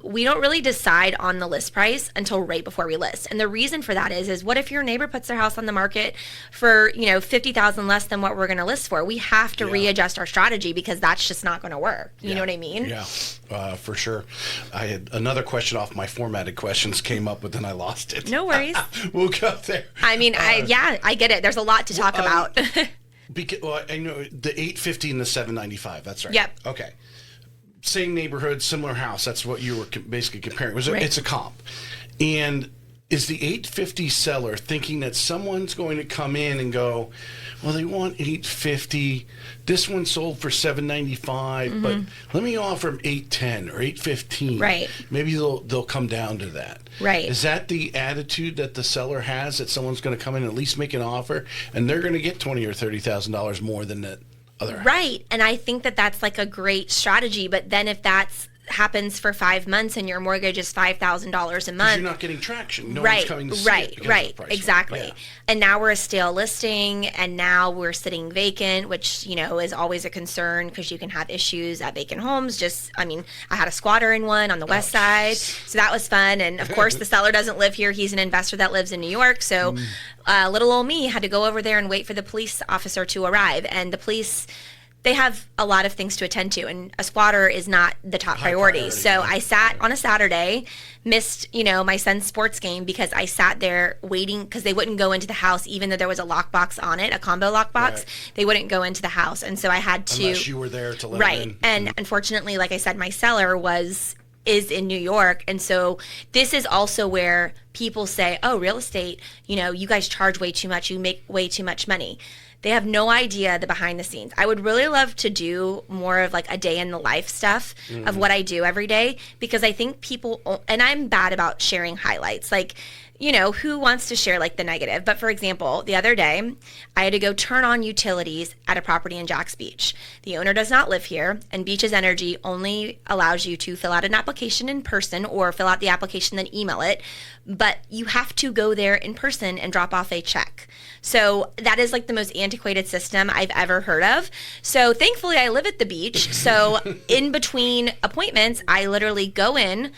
S1: We don't really decide on the list price until right before we list. And the reason for that is what if your neighbor puts their house on the market for, $50,000 less than what we're going to list for? We have to readjust our strategy because that's just not going to work. You know what I mean?
S2: Yeah, for sure. I had another question off my formatted questions came up, but then I lost it.
S1: No worries.
S2: We'll go there.
S1: I mean, I get it. There's a lot to talk about.
S2: Because I know the 850 and the 795. That's right.
S1: Yep.
S2: Okay. Same neighborhood, similar house. That's what you were basically comparing. It's a comp. And is the 850 seller thinking that someone's going to come in and go, well, they want 850. This one sold for 795, but let me offer them 810 or 815.
S1: Right.
S2: Maybe they'll come down to that.
S1: Right.
S2: Is that the attitude that the seller has, that someone's going to come in and at least make an offer and they're going to get $20,000 or $30,000 more than that other house?
S1: Right. And I think that that's like a great strategy. But then if that's happens for 5 months and your mortgage is $5,000 a month,
S2: you're not getting traction. No one's coming to see it because of the price.
S1: Exactly.
S2: Yeah.
S1: And now we're a stale listing, and now we're sitting vacant, which is always a concern because you can have issues at vacant homes. I had a squatter in one on the west side, so that was fun. And of course, the seller doesn't live here; he's an investor that lives in New York. So, little old me had to go over there and wait for the police officer to arrive, and the police. They have a lot of things to attend to, and a squatter is not the top priority. So I sat on a Saturday, missed, my son's sports game because I sat there waiting because they wouldn't go into the house even though there was a lockbox on it, a combo lockbox. Right. They wouldn't go into the house, and so I had to.
S2: Unless you were there to let them in.
S1: And unfortunately, like I said, my seller is in New York, and so this is also where people say, "Oh, real estate, you guys charge way too much. You make way too much money." They have no idea the behind the scenes. I would really love to do more of like a day in the life stuff of what I do every day, because I think people, and I'm bad about sharing highlights. Like, who wants to share like the negative? But for example, the other day, I had to go turn on utilities at a property in Jax Beach. The owner does not live here, and Beaches Energy only allows you to fill out an application in person or fill out the application, then email it. But you have to go there in person and drop off a check. So that is like the most antiquated system I've ever heard of. So thankfully, I live at the beach. So in between appointments, I literally go in.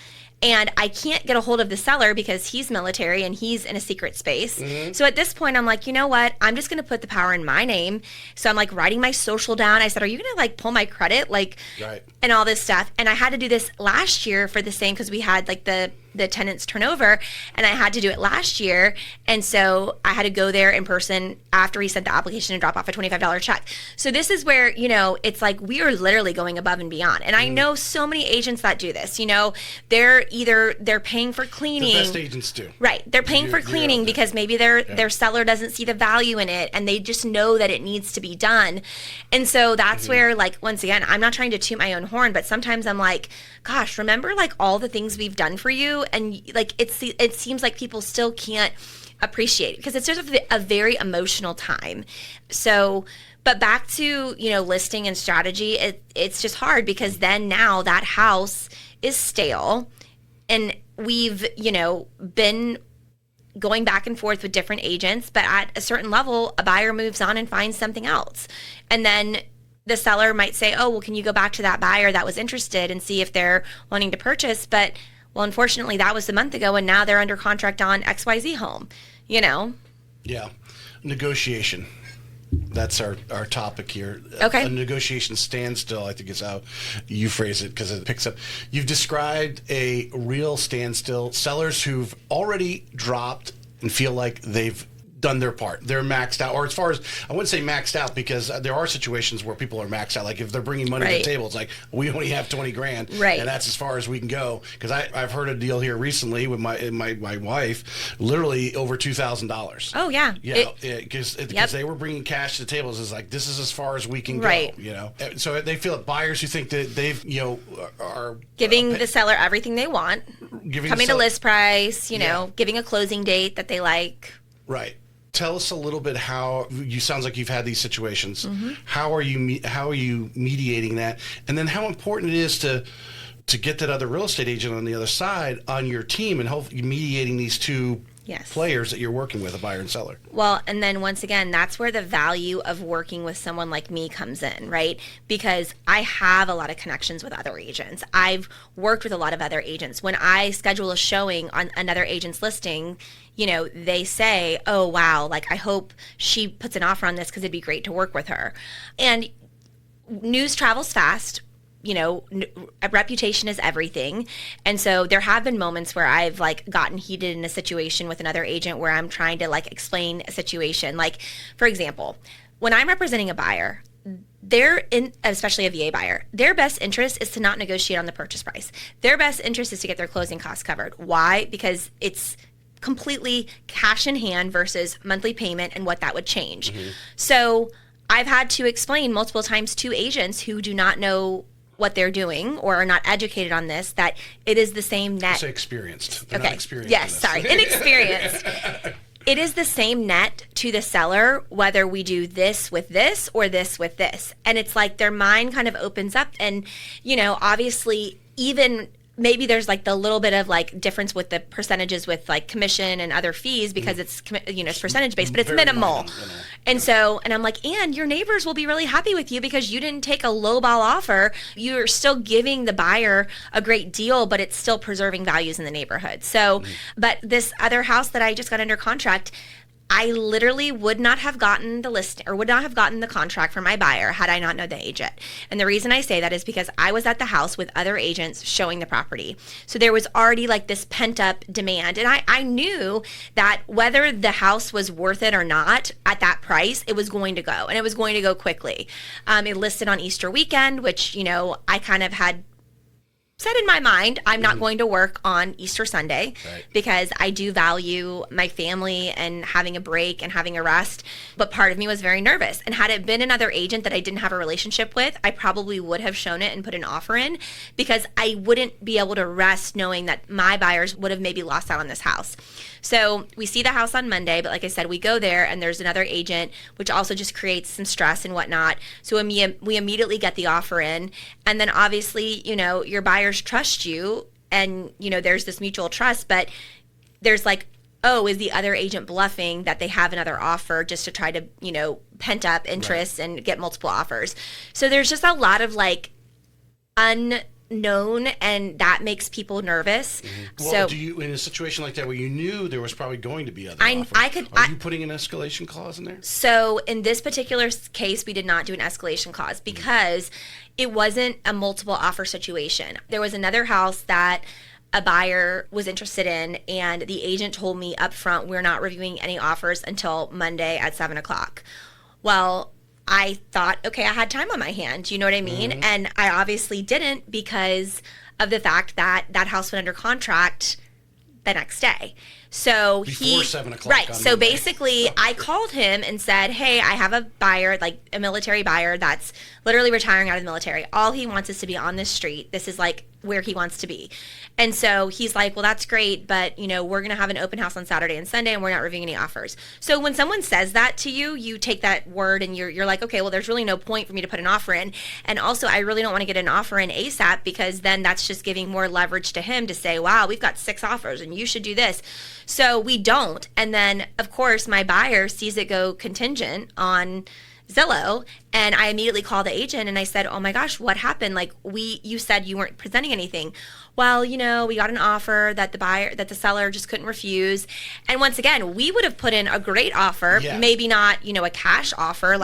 S1: And I can't get a hold of the seller because he's military and he's in a secret space. So at this point, I'm like, you know what? I'm just going to put the power in my name. So I'm like writing my social down. I said, are you going to like pull my credit? Like, right. And all this stuff. And I had to do this last year for the same, because we had like the tenants turnover, and I had to do it last year. And so I had to go there in person after he sent the application and drop off a $25 check. So this is where, it's like we are literally going above and beyond. And I know so many agents that do this. They're paying for cleaning.
S2: The best agents do.
S1: Right. They're paying for cleaning because maybe their seller doesn't see the value in it, and they just know that it needs to be done. And so that's where, like, once again, I'm not trying to toot my own horn, but sometimes I'm like, gosh, remember like all the things we've done for you? And like it seems like people still can't appreciate it because it's just a very emotional time. So, but back to, listing and strategy, it's just hard because then now that house is stale, and we've, been going back and forth with different agents, but at a certain level, a buyer moves on and finds something else. And then the seller might say, oh, well, can you go back to that buyer that was interested and see if they're wanting to purchase? But, well, unfortunately, that was a month ago, and now they're under contract on XYZ home,
S2: Yeah. Negotiation. That's our topic here.
S1: Okay.
S2: A negotiation standstill, I think is how you phrase it, because it picks up. You've described a real standstill. Sellers who've already dropped and feel like they've done their part. They're maxed out, or as far as, I wouldn't say maxed out, because there are situations where people are maxed out. Like if they're bringing money to the table, it's like, we only have 20 grand, and that's as far as we can go. Because I've heard a deal here recently with my wife, literally over $2,000.
S1: Oh yeah,
S2: because they were bringing cash to the tables. It's like, this is as far as we can go. So they feel that buyers who think that they've are
S1: giving the seller everything they want, coming to list price, giving a closing date that they like.
S2: Right. Tell us a little bit how sounds like you've had these situations. How are you mediating that, and then how important it is to get that other real estate agent on the other side on your team, and hopefully mediating these two players that you're working with, a buyer and seller.
S1: Well, and then once again, that's where the value of working with someone like me comes in, right? Because I have a lot of connections with other agents. I've worked with a lot of other agents. When I schedule a showing on another agent's listing, they say, oh, wow, like I hope she puts an offer on this because it'd be great to work with her. And news travels fast. Reputation is everything. And so there have been moments where I've gotten heated in a situation with another agent where I'm trying to explain a situation. Like, for example, when I'm representing a buyer, especially a VA buyer, their best interest is to not negotiate on the purchase price. Their best interest is to get their closing costs covered. Why? Because it's completely cash in hand versus monthly payment and what that would change. So I've had to explain multiple times to agents who do not know what they're doing or are not educated on this, that it is the same net.
S2: Say experienced. They're not experienced.
S1: Yes, sorry. Inexperienced. It is the same net to the seller, whether we do this with this or this with this. And it's like their mind kind of opens up, and, obviously even maybe there's the little bit of difference with the percentages with commission and other fees because it's it's percentage based, but it's minimal. And I'm like, and your neighbors will be really happy with you because you didn't take a lowball offer. You're still giving the buyer a great deal, but it's still preserving values in the neighborhood. So, but this other house that I just got under contract, I literally would not have gotten the list or would not have gotten the contract for my buyer had I not known the agent. And the reason I say that is because I was at the house with other agents showing the property. So there was already this pent up demand. And I knew that whether the house was worth it or not at that price, it was going to go, and it was going to go quickly. It listed on Easter weekend, which, I kind of had said in my mind, I'm not going to work on Easter Sunday because I do value my family and having a break and having a rest. But part of me was very nervous. And had it been another agent that I didn't have a relationship with, I probably would have shown it and put an offer in because I wouldn't be able to rest knowing that my buyers would have maybe lost out on this house. So we see the house on Monday, but like I said, we go there and there's another agent, which also just creates some stress and whatnot. So we immediately get the offer in. And then obviously, your buyers trust you and, there's this mutual trust, but there's oh, is the other agent bluffing that they have another offer just to try to, pent up interest and get multiple offers. So there's just a lot of unknown, and that makes people nervous.
S2: Well,
S1: so
S2: do you, in a situation like that where you knew there was probably going to be other offers, are you putting an escalation clause in there?
S1: So in this particular case, we did not do an escalation clause because it wasn't a multiple offer situation. There was another house that a buyer was interested in, and the agent told me up front, we're not reviewing any offers until Monday at 7:00. Well, I thought, okay, I had time on my hand. You know what I mean? And I obviously didn't because of the fact that that house went under contract the next day. So
S2: before 7:00.
S1: Right. So basically I called him and said, hey, I have a buyer, a military buyer that's literally retiring out of the military. All he wants is to be on this street. This is where he wants to be. And so he's like, well, that's great, but we're going to have an open house on Saturday and Sunday and we're not reviewing any offers. So when someone says that to you, you take that word and you're like, okay, well, there's really no point for me to put an offer in. And also I really don't want to get an offer in ASAP because then that's just giving more leverage to him to say, wow, we've got 6 offers and you should do this. So we don't. And then of course my buyer sees it go contingent on Zillow, and I immediately called the agent and I said, oh my gosh, what happened? You said you weren't presenting anything. Well, we got an offer that the seller just couldn't refuse. And once again, we would have put in a great offer, maybe not, a cash offer,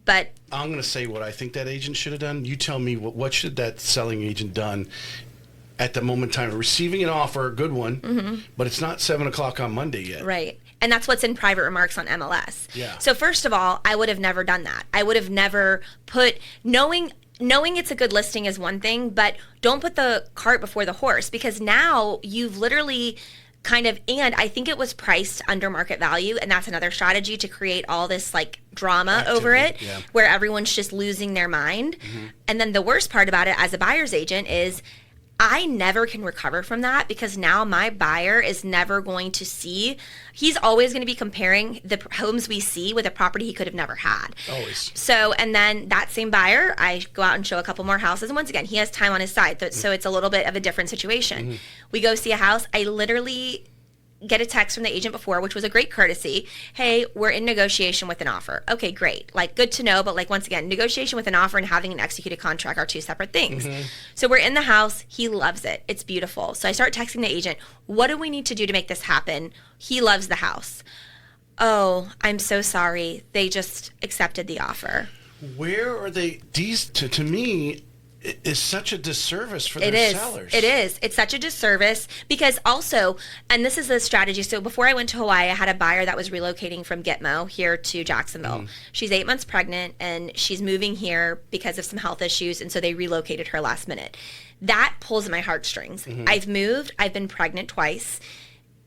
S1: but
S2: I'm going to say what I think that agent should have done. You tell me what should that selling agent done at the moment in time of receiving an offer, a good one, but it's not 7:00 on Monday yet.
S1: Right. And that's what's in private remarks on MLS.
S2: Yeah.
S1: So first of all, I would have never done that. I would have never put, knowing it's a good listing is one thing, but don't put the cart before the horse, because now you've literally and I think it was priced under market value, and that's another strategy to create all this like drama over it, where everyone's just losing their mind. And then the worst part about it as a buyer's agent is I never can recover from that, because now my buyer is never going to see, he's always going to be comparing the homes we see with a property he could have never had.
S2: Always.
S1: So, and then that same buyer, I go out and show a couple more houses. And once again, he has time on his side. So it's a little bit of a different situation. We go see a house. I literally get a text from the agent before, which was a great courtesy. Hey, we're in negotiation with an offer. Okay, great. Like, good to know. But like, once again, negotiation with an offer and having an executed contract are two separate things. So we're in the house. He loves it. It's beautiful. So I start texting the agent. What do we need to do to make this happen? He loves the house. Oh, I'm so sorry. They just accepted the offer.
S2: Where are they? These, to me, is such a disservice for their sellers.
S1: It is. It's such a disservice, because also, and this is a strategy. So before I went to Hawaii, I had a buyer that was relocating from Gitmo here to Jacksonville. She's 8 months pregnant, and she's moving here because of some health issues, and so they relocated her last minute. That pulls at my heartstrings. I've moved. I've been pregnant twice.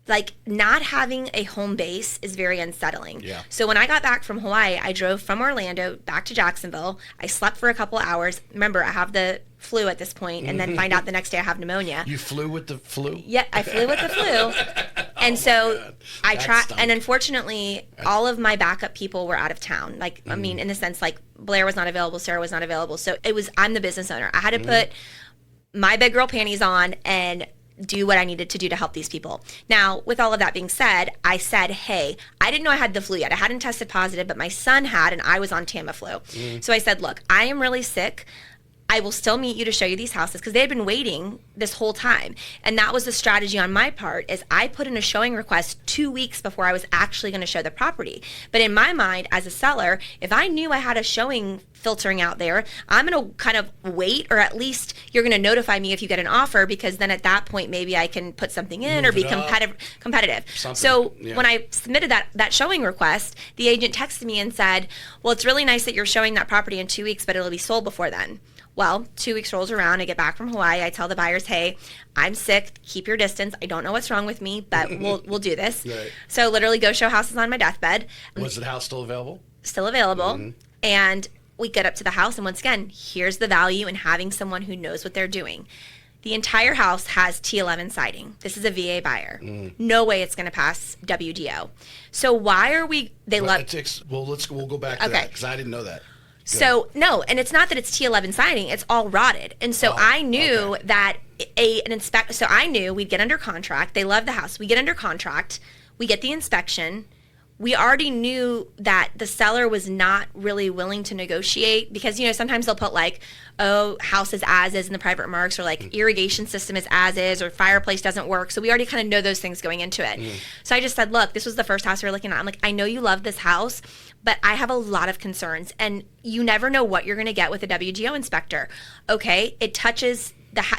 S1: Like, not having a home base is very unsettling.
S2: Yeah.
S1: So when I got back from Hawaii, I drove from Orlando back to Jacksonville. I slept for a couple hours. Remember, I have the flu at this point, and then find out the next day I have pneumonia.
S2: You flew with the flu?
S1: Yeah, I flew with the flu. And so I tried, and unfortunately, all of my backup people were out of town. Like, I mean, in the sense, like, Blair was not available, Sarah was not available. So I'm the business owner. I had to put my big girl panties on and do what I needed to do to help these people. Now, with all of that being said, I said, hey, I didn't know I had the flu yet. I hadn't tested positive, but my son had, and I was on Tamiflu. So I said, look, I am really sick. I will still meet you to show you these houses, because they had been waiting this whole time. And that was the strategy on my part, is I put in a showing request 2 weeks before I was actually going to show the property. But in my mind, as a seller, if I knew I had a showing filtering out there, I'm going to kind of wait, or at least you're going to notify me if you get an offer, because then at that point, maybe I can put something in or be competitive. So when I submitted that showing request, the agent texted me and said, well, it's really nice that you're showing that property in 2 weeks, but it'll be sold before then. Well, 2 weeks rolls around. I get back from Hawaii. I tell the buyers, hey, I'm sick. Keep your distance. I don't know what's wrong with me, but we'll do this. Right. So literally go show houses on my deathbed.
S2: Was the house still available?
S1: Still available. And we get up to the house. And once again, here's the value in having someone who knows what they're doing. The entire house has T11 siding. This is a VA buyer. No way it's going to pass WDO. So why are we? We'll
S2: go back to that, because I didn't know that.
S1: So, no, and it's not that it's T11 siding, it's all rotted. And so I knew that so I knew we'd get under contract. They love the house. We get under contract. We get the inspection. We already knew that the seller was not really willing to negotiate, because, sometimes they'll put like, oh, house is as is in the private remarks, or like irrigation system is as is, or fireplace doesn't work. So we already kind of know those things going into it. So I just said, look, this was the first house we were looking at. I'm like, I know you love this house, but I have a lot of concerns, and you never know what you're going to get with a WGO inspector. Okay, it touches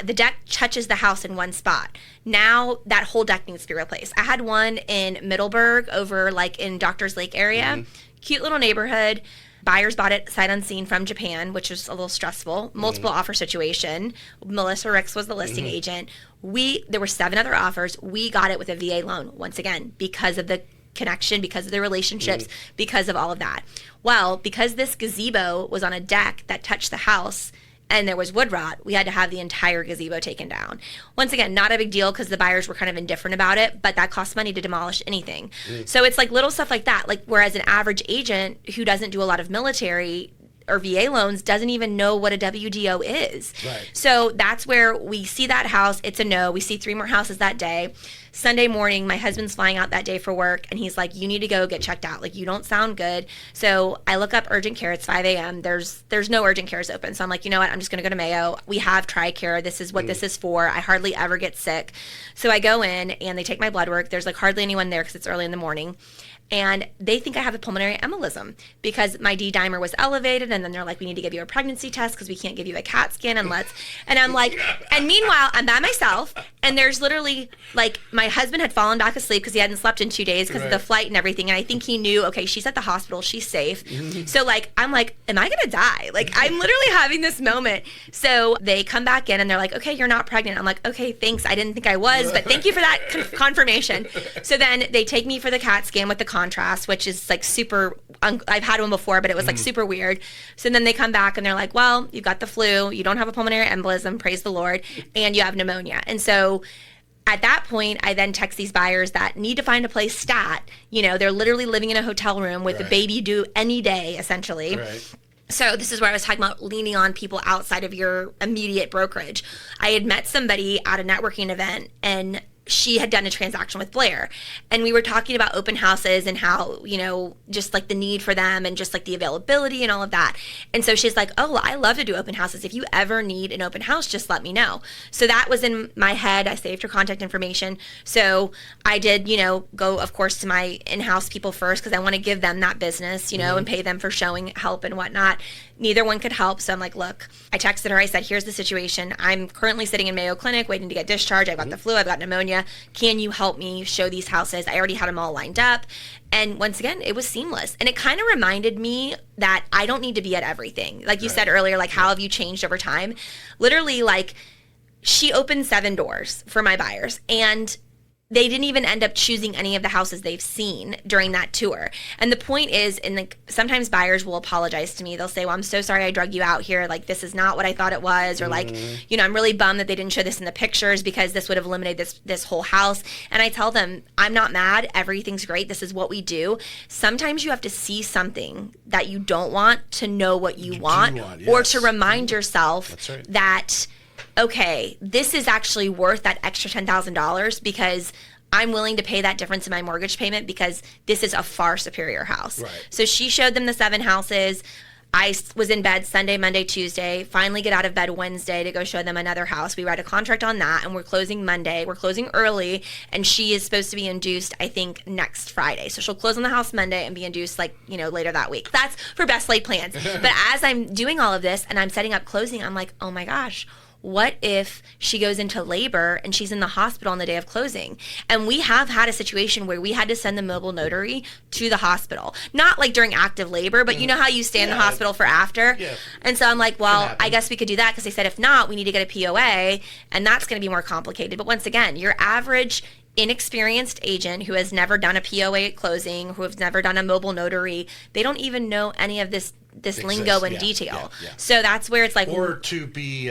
S1: the deck touches the house in one spot. Now that whole deck needs to be replaced. I had one in Middleburg over like in Doctor's Lake area. Cute little neighborhood. Buyers bought it sight unseen from Japan, which was a little stressful. Multiple offer situation. Melissa Ricks was the listing agent. There were 7 other offers. We got it with a VA loan, once again, because of the connection, because of the relationships, because of all of that. Well, because this gazebo was on a deck that touched the house, and there was wood rot, we had to have the entire gazebo taken down. Once again, not a big deal, because the buyers were kind of indifferent about it, but that costs money to demolish anything. So it's like little stuff like that. Like, whereas an average agent who doesn't do a lot of military or VA loans doesn't even know what a WDO is. Right. So that's where we see that house. It's a no. We see 3 more houses that day. Sunday morning, my husband's flying out that day for work, and he's like, you need to go get checked out. Like, you don't sound good. So I look up urgent care. It's 5 a.m. There's no urgent cares open. So I'm like, you know what? I'm just going to go to Mayo. We have TRICARE. This is what this is for. I hardly ever get sick. So I go in, and they take my blood work. There's like hardly anyone there because it's early in the morning. and they think I have a pulmonary embolism because my D dimer was elevated, and then they're like, we need to give you a pregnancy test because we can't give you a CAT scan and I'm like, and meanwhile, I'm by myself, and there's literally like my husband had fallen back asleep because he hadn't slept in 2 days because of the flight and everything, and I think he knew, okay, she's at the hospital, she's safe. So like, I'm like, am I gonna die? Like, I'm literally having this moment. So they come back in and they're like, okay, you're not pregnant. I'm like, okay, thanks. I didn't think I was, but thank you for that confirmation. So then they take me for the CAT scan with the contrast, which is like super, I've had one before, but it was like super weird. So then they come back and they're like, well, you got the flu, you don't have a pulmonary embolism, praise the Lord, and you have pneumonia. And so at that point, I then text these buyers that need to find a place stat. You know, they're literally living in a hotel room with a baby due any day, essentially. So this is where I was talking about leaning on people outside of your immediate brokerage. I had met somebody at a networking event, and she had done a transaction with Blair, and we were talking about open houses and how, you know, just like the need for them and just like the availability and all of that. And so she's like, oh, I love to do open houses. If you ever need an open house, just let me know. So that was in my head. I saved her contact information. So I did, you know, go, of course, to my in-house people first because I want to give them that business, you know, and pay them for showing help and whatnot. Neither one could help. So I'm like, look, I texted her. I said, here's the situation. I'm currently sitting in Mayo Clinic waiting to get discharged. I've got the flu. I've got pneumonia. Can you help me show these houses? I already had them all lined up. And once again, it was seamless. And it kind of reminded me that I don't need to be at everything. Like you said earlier, like how have you changed over time? Literally, like she opened 7 doors for my buyers, and they didn't even end up choosing any of the houses they've seen during that tour. And the point is, and like sometimes buyers will apologize to me. They'll say, well, I'm so sorry I drug you out here. Like, this is not what I thought it was. Or like, you know, I'm really bummed that they didn't show this in the pictures because this would have eliminated this whole house. And I tell them, I'm not mad. Everything's great. This is what we do. Sometimes you have to see something that you don't want to know what you want. Or to remind yourself that, okay, this is actually worth that extra $10,000 because I'm willing to pay that difference in my mortgage payment because this is a far superior house. So she showed them the 7 houses. I was in bed Sunday, Monday, Tuesday, finally get out of bed Wednesday to go show them another house. We write a contract on that, and we're closing Monday. We're closing early, and she is supposed to be induced, I think, next Friday. So she'll close on the house Monday and be induced, like, you know, later that week. That's for best laid plans. But as I'm doing all of this and I'm setting up closing, I'm like, oh my gosh, what if she goes into labor and she's in the hospital on the day of closing? And we have had a situation where we had to send the mobile notary to the hospital. Not like during active labor, but you know how you stay in the hospital for after? And so I'm like, well, I guess we could do that because they said if not, we need to get a POA, and that's going to be more complicated. But once again, your average inexperienced agent who has never done a POA at closing, who has never done a mobile notary, they don't even know any of this lingo in detail. So that's where it's like,
S2: or to be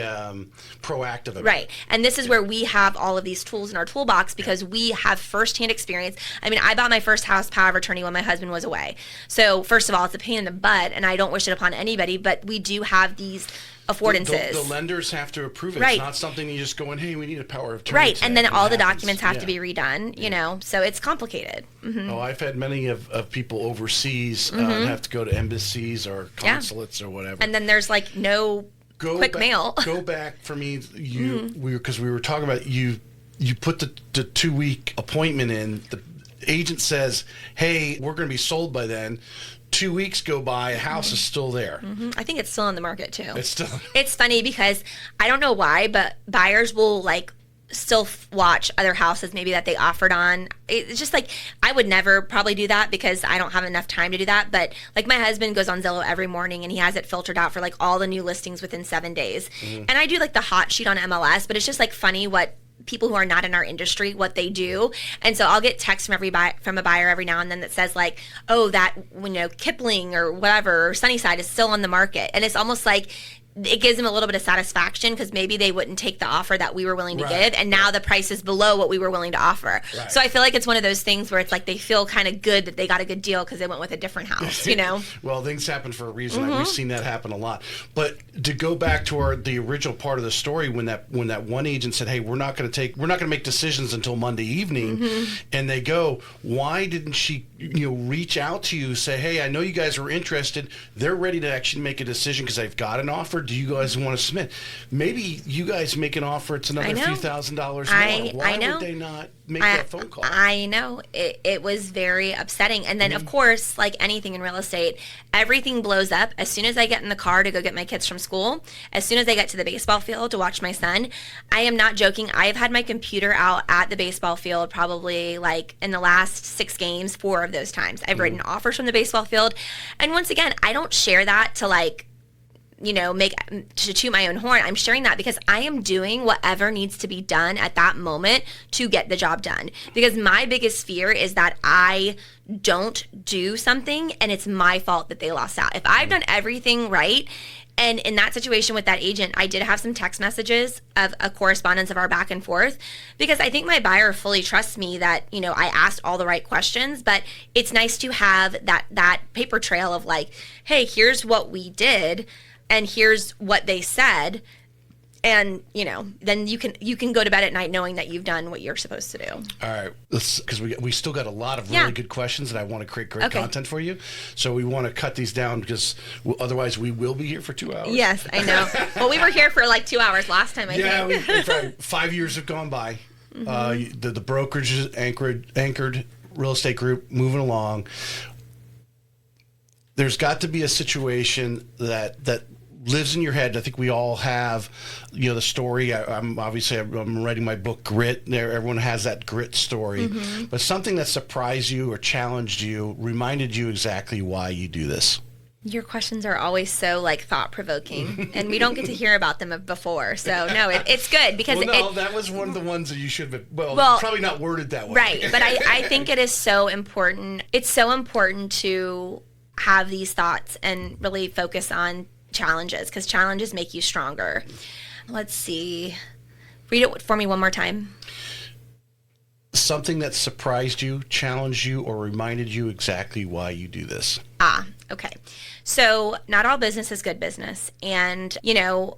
S2: proactive about
S1: it. And this is where we have all of these tools in our toolbox because we have firsthand experience. I mean, I bought my first house power of attorney when my husband was away. So first of all, it's a pain in the butt, and I don't wish it upon anybody, but we do have these affordances.
S2: The lenders have to approve it. It's not something you just go in, hey, we need a power of attorney.
S1: And then all the documents have to be redone, you know, so it's complicated.
S2: Oh, I've had many of people overseas have to go to embassies or consulates or whatever.
S1: And then there's like no quick mail.
S2: Go back for me, because we were talking about you put the 2-week appointment in, the agent says, hey, we're going to be sold by then. 2 weeks go by, a house is still there.
S1: I think it's still on the market too.
S2: It's
S1: funny because I don't know why, but buyers will like still watch other houses maybe that they offered on. It's just like, I would never probably do that because I don't have enough time to do that. But like my husband goes on Zillow every morning and he has it filtered out for like all the new listings within 7 days. And I do like the hot sheet on MLS, but it's just like funny what people who are not in our industry, what they do. And so I'll get texts from a buyer every now and then that says like, oh, that, you know, Kipling or whatever, or Sunnyside is still on the market. And it's almost like it gives them a little bit of satisfaction because maybe they wouldn't take the offer that we were willing to give, and now the price is below what we were willing to offer. So I feel like it's one of those things where it's like they feel kind of good that they got a good deal because they went with a different house, you know?
S2: Well, things happen for a reason. We've seen that happen a lot. But to go back to the original part of the story, when that one agent said, hey, we're not going to make decisions until Monday evening, and they go, why didn't she, you know, reach out to you, say, hey, I know you guys are interested. They're ready to actually make a decision because they've got an offer. do you guys want to submit? Maybe you guys make an offer, it's another few $1,000s more. Why would they not make that phone call?
S1: I know. It was very upsetting. And then, of course, like anything in real estate, everything blows up as soon as I get in the car to go get my kids from school, as soon as I get to the baseball field to watch my son. I am not joking. I have had my computer out at the baseball field probably like in the last 6 games, 4 of those times. I've written offers from the baseball field. And once again, I don't share that to like, make to toot my own horn. I'm sharing that because I am doing whatever needs to be done at that moment to get the job done. Because my biggest fear is that I don't do something and it's my fault that they lost out. If I've done everything right, and in that situation with that agent, I did have some text messages of a correspondence of our back and forth, because I think my buyer fully trusts me that, I asked all the right questions. But it's nice to have that paper trail of like, hey, here's what we did and here's what they said. And, then you can go to bed at night knowing that you've done what you're supposed to do.
S2: All right. Because we still got a lot of really good questions, and I want to create great content for you. So we want to cut these down because otherwise we will be here for 2 hours.
S1: Yes, I know. Well, we were here for like 2 hours last time, I think.
S2: Yeah, 5 years have gone by. The brokerage is anchored real estate group moving along. There's got to be a situation that lives in your head. I think we all have, the story. I'm writing my book, Grit. There, everyone has that grit story. But something that surprised you or challenged you, reminded you exactly why you do this.
S1: Your questions are always so like thought provoking, and we don't get to hear about them before. So no, it's good because
S2: that was one of the ones that you should have. Well, probably not worded that way,
S1: right? But I think it is so important. It's so important to have these thoughts and really focus on challenges, because challenges make you stronger. Let's see. Read it for me one more time.
S2: Something that surprised you, challenged you, or reminded you exactly why you do this.
S1: Okay. So not all business is good business. And,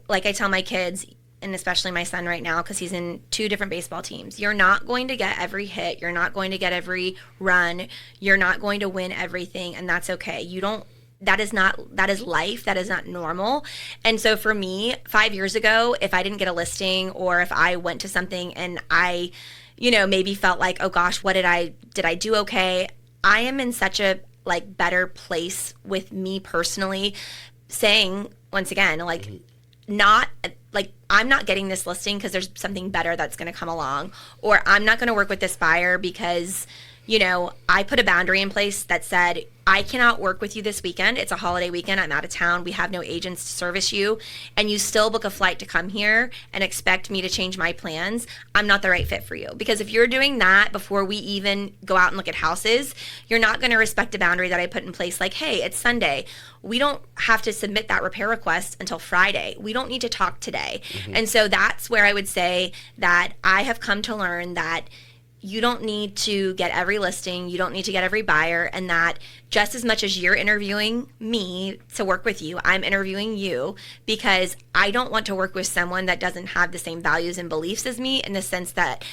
S1: like I tell my kids, and especially my son right now, because he's in 2 different baseball teams, you're not going to get every hit. You're not going to get every run. You're not going to win everything. And that's okay. That is life. That is not normal. And so for me, 5 years ago, if I didn't get a listing, or if I went to something and I, maybe felt like, oh gosh, did I do okay? I am in such a like better place with me personally, saying once again, like, not like I'm not getting this listing because there's something better that's going to come along, or I'm not going to work with this buyer because, I put a boundary in place that said, I cannot work with you this weekend. It's a holiday weekend. I'm out of town. We have no agents to service you. And you still book a flight to come here and expect me to change my plans. I'm not the right fit for you. Because if you're doing that before we even go out and look at houses, you're not going to respect a boundary that I put in place. Like, hey, it's Sunday. We don't have to submit that repair request until Friday. We don't need to talk today. And so that's where I would say that I have come to learn that you don't need to get every listing, you don't need to get every buyer, and that just as much as you're interviewing me to work with you, I'm interviewing you, because I don't want to work with someone that doesn't have the same values and beliefs as me, in the sense that,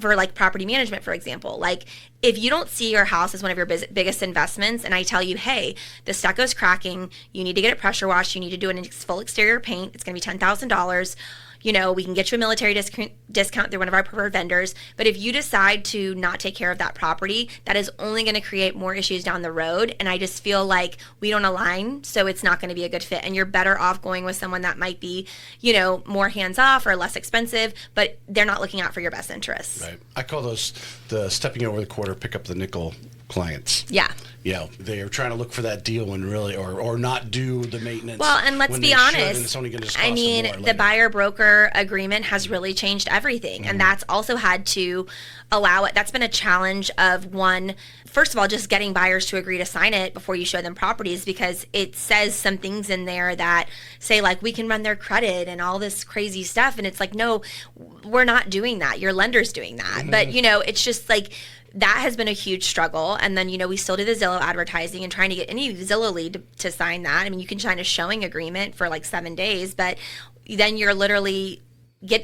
S1: for like property management, for example, like if you don't see your house as one of your biggest investments, and I tell you, hey, the stucco's cracking, you need to get it pressure washed, you need to do a full exterior paint, it's going to be $10,000, we can get you a military discount through one of our preferred vendors. But if you decide to not take care of that property, that is only going to create more issues down the road. And I just feel like we don't align, so it's not going to be a good fit. And you're better off going with someone that might be, more hands-off or less expensive, but they're not looking out for your best interests.
S2: Right. I call those the stepping over the quarter, pick up the nickel clients.
S1: Yeah.
S2: They are trying to look for that deal and really, or not do the maintenance.
S1: Well, and let's be honest.
S2: It's only going to just cost them more
S1: the buyer-broker agreement has really changed everything. And that's also had to allow it. That's been a challenge of first of all, just getting buyers to agree to sign it before you show them properties, because it says some things in there that say, like, we can run their credit and all this crazy stuff. And it's like, no, we're not doing that. Your lender's doing that. But, it's just like, that has been a huge struggle. And then, we still do the Zillow advertising and trying to get any Zillow lead to sign that. I mean, you can sign a showing agreement for like 7 days, but then you're literally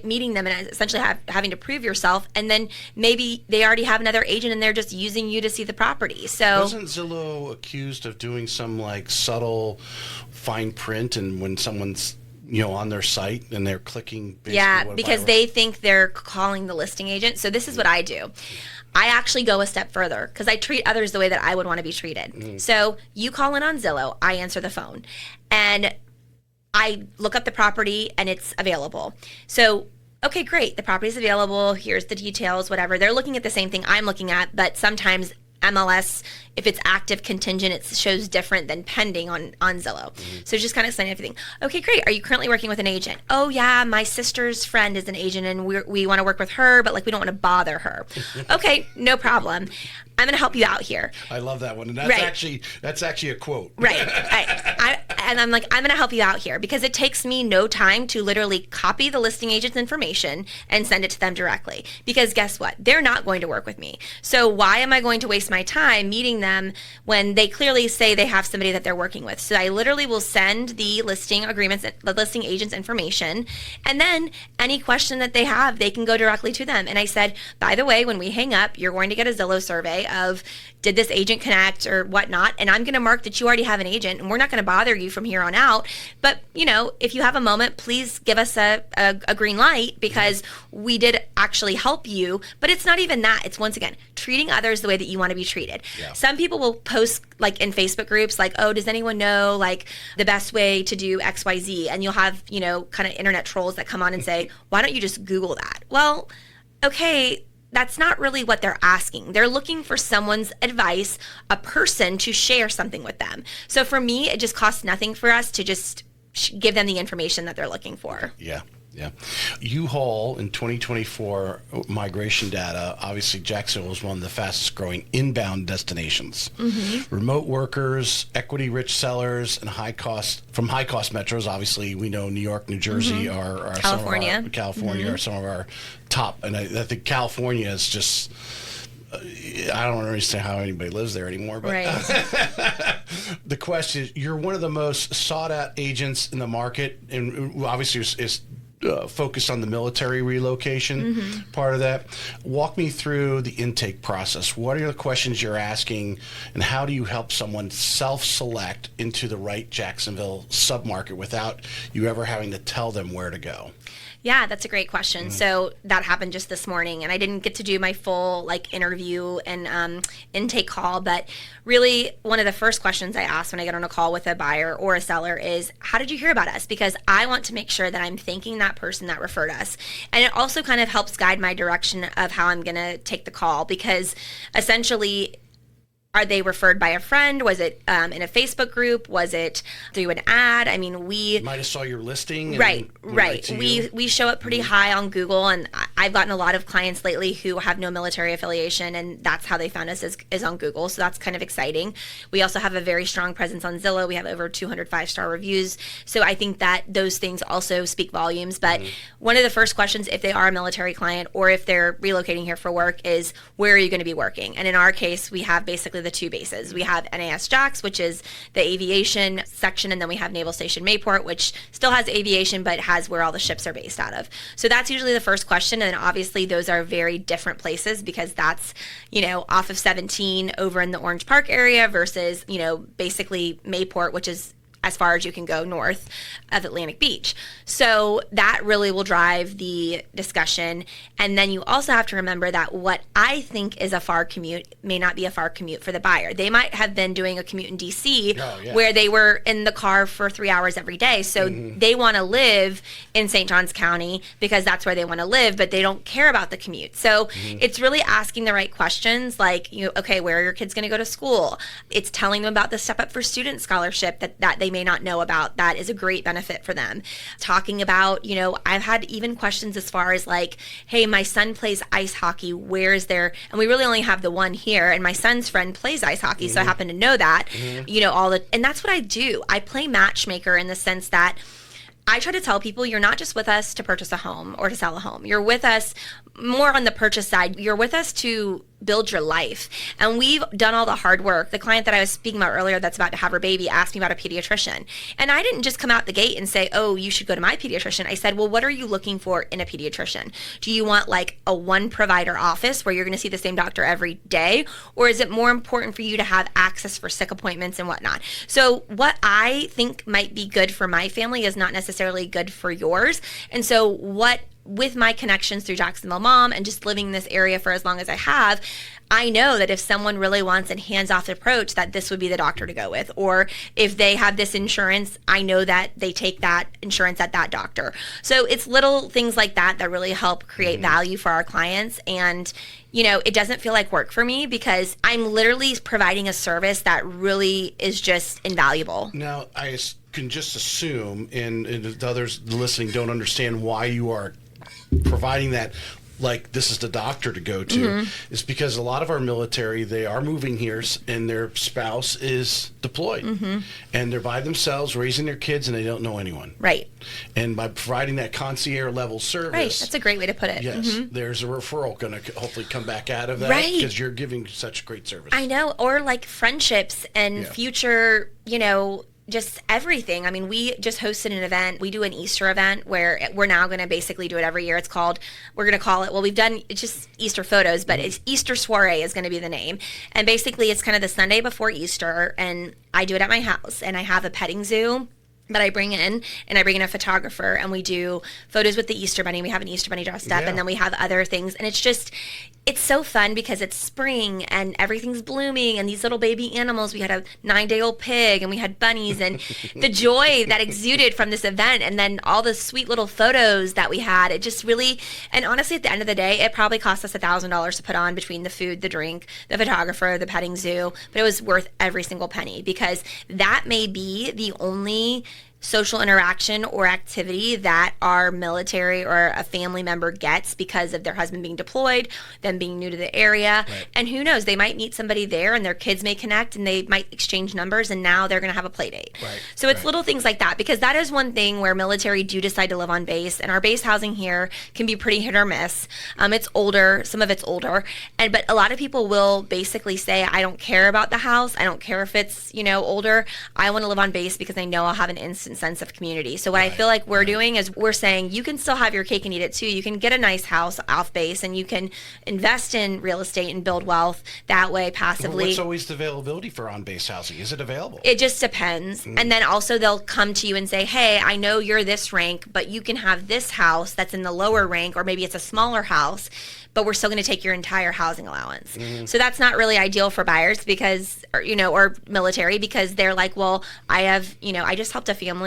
S1: meeting them and essentially having to prove yourself, and then maybe they already have another agent and they're just using you to see the property. So
S2: wasn't Zillow accused of doing some like subtle fine print, and when someone's on their site and they're clicking
S1: because they think they're calling the listing agent. So this is what I do. I actually go a step further because I treat others the way that I would want to be treated. So you call in on Zillow, I answer the phone, and I look up the property and it's available. So, okay, great. The property's available. Here's the details, whatever. They're looking at the same thing I'm looking at, but sometimes MLS, if it's active contingent, it shows different than pending on Zillow. So just kind of explain everything. Okay, great. Are you currently working with an agent? Oh yeah, my sister's friend is an agent and we want to work with her, but like we don't want to bother her. Okay, no problem. I'm going to help you out here.
S2: I love that one. And that's actually a quote.
S1: Right. And I'm like, I'm going to help you out here because it takes me no time to literally copy the listing agent's information and send it to them directly. Because guess what? They're not going to work with me. So why am I going to waste my time meeting them when they clearly say they have somebody that they're working with? So I literally will send the listing agent's information, and then any question that they have, they can go directly to them. And I said, by the way, when we hang up, you're going to get a Zillow survey of did this agent connect or whatnot, and I'm going to mark that you already have an agent and we're not going to bother you from here on out. But if you have a moment, please give us a green light because we did actually help you. But it's not even that. It's once again treating others the way that you want to be treated. Some people will post like in Facebook groups like, oh, does anyone know like the best way to do XYZ? And you'll have kind of internet trolls that come on and say, why don't you just Google that? Well, okay, that's not really what they're asking. They're looking for someone's advice, a person to share something with them. So for me, it just costs nothing for us to just give them the information that they're looking for.
S2: Yeah. U-Haul in 2024 migration data, obviously Jacksonville is one of the fastest growing inbound destinations. Remote workers, equity-rich sellers, and high cost metros. Obviously, we know New York, New Jersey are
S1: California.
S2: Are some of our top. And I think California is just... I don't understand how anybody lives there anymore. But the question is, you're one of the most sought-out agents in the market, and obviously is focused on the military relocation part of that. Walk me through the intake process. What are the questions you're asking, and how do you help someone self-select into the right Jacksonville submarket without you ever having to tell them where to go?
S1: Yeah, that's a great question. So that happened just this morning, and I didn't get to do my full interview and intake call, but really one of the first questions I ask when I get on a call with a buyer or a seller is, how did you hear about us? Because I want to make sure that I'm thanking that person that referred us. And it also kind of helps guide my direction of how I'm going to take the call, because essentially, are they referred by a friend? Was it in a Facebook group? Was it through an ad? I mean, we
S2: might have saw your listing.
S1: Right. We show up pretty high on Google, and I've gotten a lot of clients lately who have no military affiliation, and that's how they found us is on Google. So that's kind of exciting. We also have a very strong presence on Zillow. We have over 200 5-star reviews. So I think that those things also speak volumes. But one of the first questions, if they are a military client or if they're relocating here for work, is where are you going to be working? And in our case, we have basically the two bases. We have NAS Jax, which is the aviation section, and then we have Naval Station Mayport, which still has aviation but has where all the ships are based out of. So that's usually the first question, and obviously those are very different places because that's, off of 17 over in the Orange Park area versus, basically Mayport, which is as far as you can go north of Atlantic Beach. So that really will drive the discussion. And then you also have to remember that what I think is a far commute may not be a far commute for the buyer. They might have been doing a commute in DC where they were in the car for 3 hours every day. So they want to live in St. Johns County because that's where they want to live, but they don't care about the commute. So it's really asking the right questions like, okay, where are your kids going to go to school? It's telling them about the Step Up for Student scholarship that they may not know about. That is a great benefit for them. Talking about, I've had even questions as far as like, hey, my son plays ice hockey. Where is there? And we really only have the one here. And my son's friend plays ice hockey. So I happen to know that, and that's what I do. I play matchmaker in the sense that I try to tell people you're not just with us to purchase a home or to sell a home. You're with us more on the purchase side. You're with us to build your life. And we've done all the hard work. The client that I was speaking about earlier that's about to have her baby asked me about a pediatrician. And I didn't just come out the gate and say, oh, you should go to my pediatrician. I said, well, what are you looking for in a pediatrician? Do you want like a one provider office where you're going to see the same doctor every day? Or is it more important for you to have access for sick appointments and whatnot? So what I think might be good for my family is not necessarily good for yours. And so with my connections through Jacksonville Mom and just living in this area for as long as I have, I know that if someone really wants a hands-off approach, that this would be the doctor to go with. Or if they have this insurance, I know that they take that insurance at that doctor. So it's little things like that that really help create value for our clients. And, it doesn't feel like work for me because I'm literally providing a service that really is just invaluable.
S2: Now, I can just assume, and the others listening don't understand why you are providing that, like this is the doctor to go to, is because a lot of our military, they are moving here and their spouse is deployed and they're by themselves raising their kids and they don't know anyone.
S1: Right.
S2: And by providing that concierge level service.
S1: Right. That's a great way to put it.
S2: Yes. There's a referral going to hopefully come back out of that because you're giving such great service.
S1: I know. Or like friendships and future, just everything. I mean, we just hosted an event. We do an Easter event where we're now going to basically do it every year. We're going to call it, we've done, it's just Easter photos, but it's Easter Soiree is going to be the name. And basically it's kind of the Sunday before Easter, and I do it at my house, and I have a petting zoo that I bring in, and I bring in a photographer, and we do photos with the Easter Bunny. We have an Easter Bunny dressed up, and then we have other things. And it's so fun because it's spring and everything's blooming and these little baby animals. We had a 9-day-old pig and we had bunnies, and the joy that exuded from this event, and then all the sweet little photos that we had. It just really, and honestly, at the end of the day, it probably cost us $1,000 to put on between the food, the drink, the photographer, the petting zoo, but it was worth every single penny because that may be the only social interaction or activity that our military or a family member gets because of their husband being deployed, them being new to the area. Right. And who knows, they might meet somebody there and their kids may connect and they might exchange numbers, and now they're going to have a play date. Right. So it's little things like that, because that is one thing where military do decide to live on base, and our base housing here can be pretty hit or miss. It's older, some of it's older, but a lot of people will basically say, I don't care about the house, I don't care if it's, older, I want to live on base because I know I'll have an instant sense of community. So what I feel like we're doing is we're saying you can still have your cake and eat it too. You can get a nice house off base, and you can invest in real estate and build wealth that way passively.
S2: Well, what's always the availability for on-base housing? Is it available?
S1: It just depends. And then also they'll come to you and say, hey, I know you're this rank, but you can have this house that's in the lower rank, or maybe it's a smaller house, but we're still going to take your entire housing allowance. So that's not really ideal for buyers because, or military, because they're like, well, I just helped a family.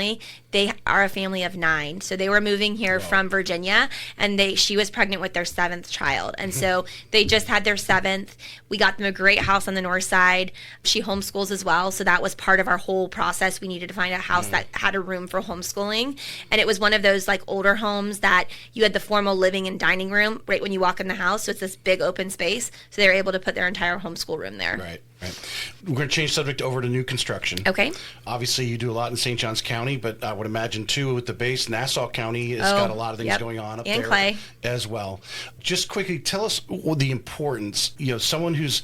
S1: They are a family of 9. So they were moving here from Virginia, and she was pregnant with their 7th child. And so they just had their 7th. We got them a great house on the north side. She homeschools as well. So that was part of our whole process. We needed to find a house that had a room for homeschooling. And it was one of those like older homes that you had the formal living and dining room right when you walk in the house. So it's this big open space. So they were able to put their entire homeschool room there.
S2: Right. We're going to change subject over to new construction.
S1: Okay.
S2: Obviously, you do a lot in St. Johns County, but I would imagine, too, with the base, Nassau County has got a lot of things going on up
S1: and
S2: there
S1: Clay
S2: as well. Just quickly, tell us the importance, someone who's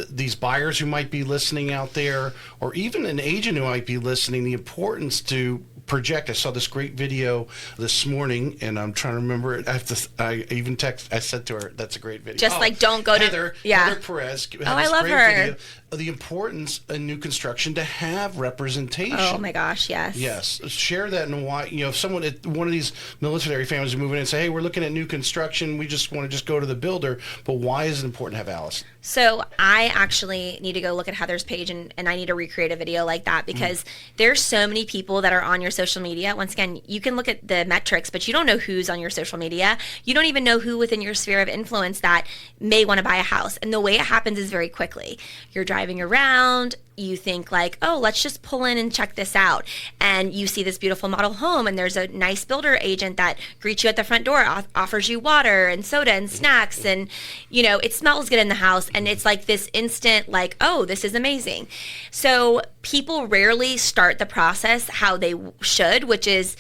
S2: these buyers who might be listening out there, or even an agent who might be listening, the importance to project. I saw this great video this morning, and I'm trying to remember it. I said to her, "That's a great video."
S1: Just don't go
S2: Heather Perez.
S1: I love her.
S2: Video of the importance in new construction to have representation.
S1: Oh my gosh, yes.
S2: Yes, share that, and why. If someone at one of these military families is moving in and say, "Hey, we're looking at new construction. We just want to go to the builder," but why is it important to have Allison?
S1: So I actually need to go look at Heather's page, and I need to recreate a video like that, because there's so many people that are on your social media. Once again, you can look at the metrics, but you don't know who's on your social media. You don't even know who within your sphere of influence that may want to buy a house. And the way it happens is very quickly. You're driving around, you think like, oh, let's just pull in and check this out. And you see this beautiful model home and there's a nice builder agent that greets you at the front door, offers you water and soda and snacks, and it smells good in the house, and it's like this instant like, oh, this is amazing. So people rarely start the process how they should, which is,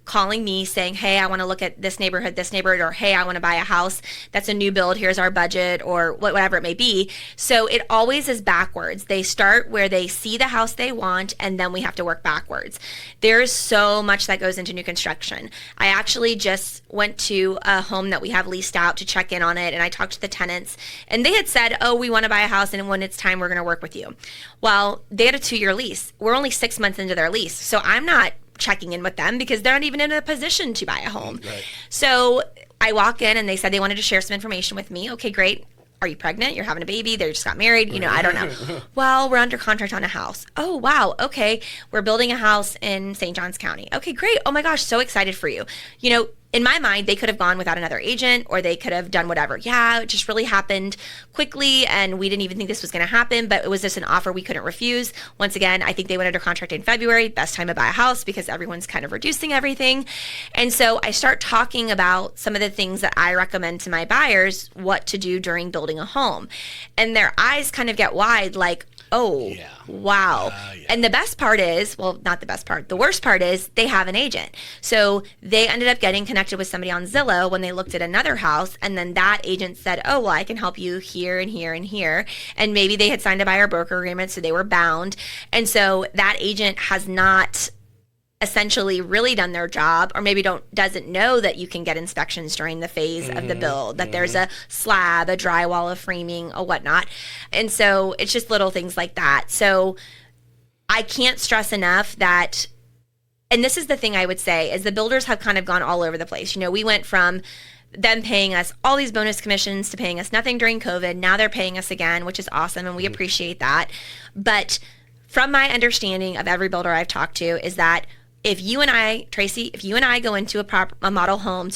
S1: calling me saying, hey, I want to look at this neighborhood, or hey, I want to buy a house that's a new build, here's our budget, or whatever it may be. So it always is backwards. They start where they see the house they want, and then we have to work backwards. There's so much that goes into new construction. I actually just went to a home that we have leased out to check in on it, and I talked to the tenants, and they had said, oh, we want to buy a house, and when it's time, we're going to work with you. Well, they had a 2-year lease. We're only 6 months into their lease, so I'm not checking in with them because they're not even in a position to buy a home. Right. So I walk in, and they said they wanted to share some information with me. Okay, great. Are you pregnant? You're having a baby? They just got married? I don't know. Well, we're under contract on a house. Oh, wow. Okay. We're building a house in St. Johns County. Okay, great. Oh my gosh, so excited for you. In my mind, they could have gone without another agent, or they could have done whatever. Yeah, it just really happened quickly, and we didn't even think this was going to happen, but it was just an offer we couldn't refuse. Once again, I think they went under contract in February, best time to buy a house because everyone's kind of reducing everything. And so I start talking about some of the things that I recommend to my buyers what to do during building a home. And their eyes kind of get wide like, oh, yeah. Wow. Yeah. And the best part is, well, not the best part, the worst part is they have an agent. So they ended up getting connected with somebody on Zillow when they looked at another house, and then that agent said, oh, well, I can help you here and here and here. And maybe they had signed a buyer broker agreement, so they were bound. And so that agent has not essentially really done their job, or maybe doesn't know that you can get inspections during the phase of the build, that there's a slab, a drywall, a framing, a whatnot. And so it's just little things like that. So I can't stress enough that, and this is the thing I would say, is the builders have kind of gone all over the place. We went from them paying us all these bonus commissions to paying us nothing during COVID. Now they're paying us again, which is awesome, and we appreciate that. But from my understanding of every builder I've talked to is that if you and I, Tracy, go into a model home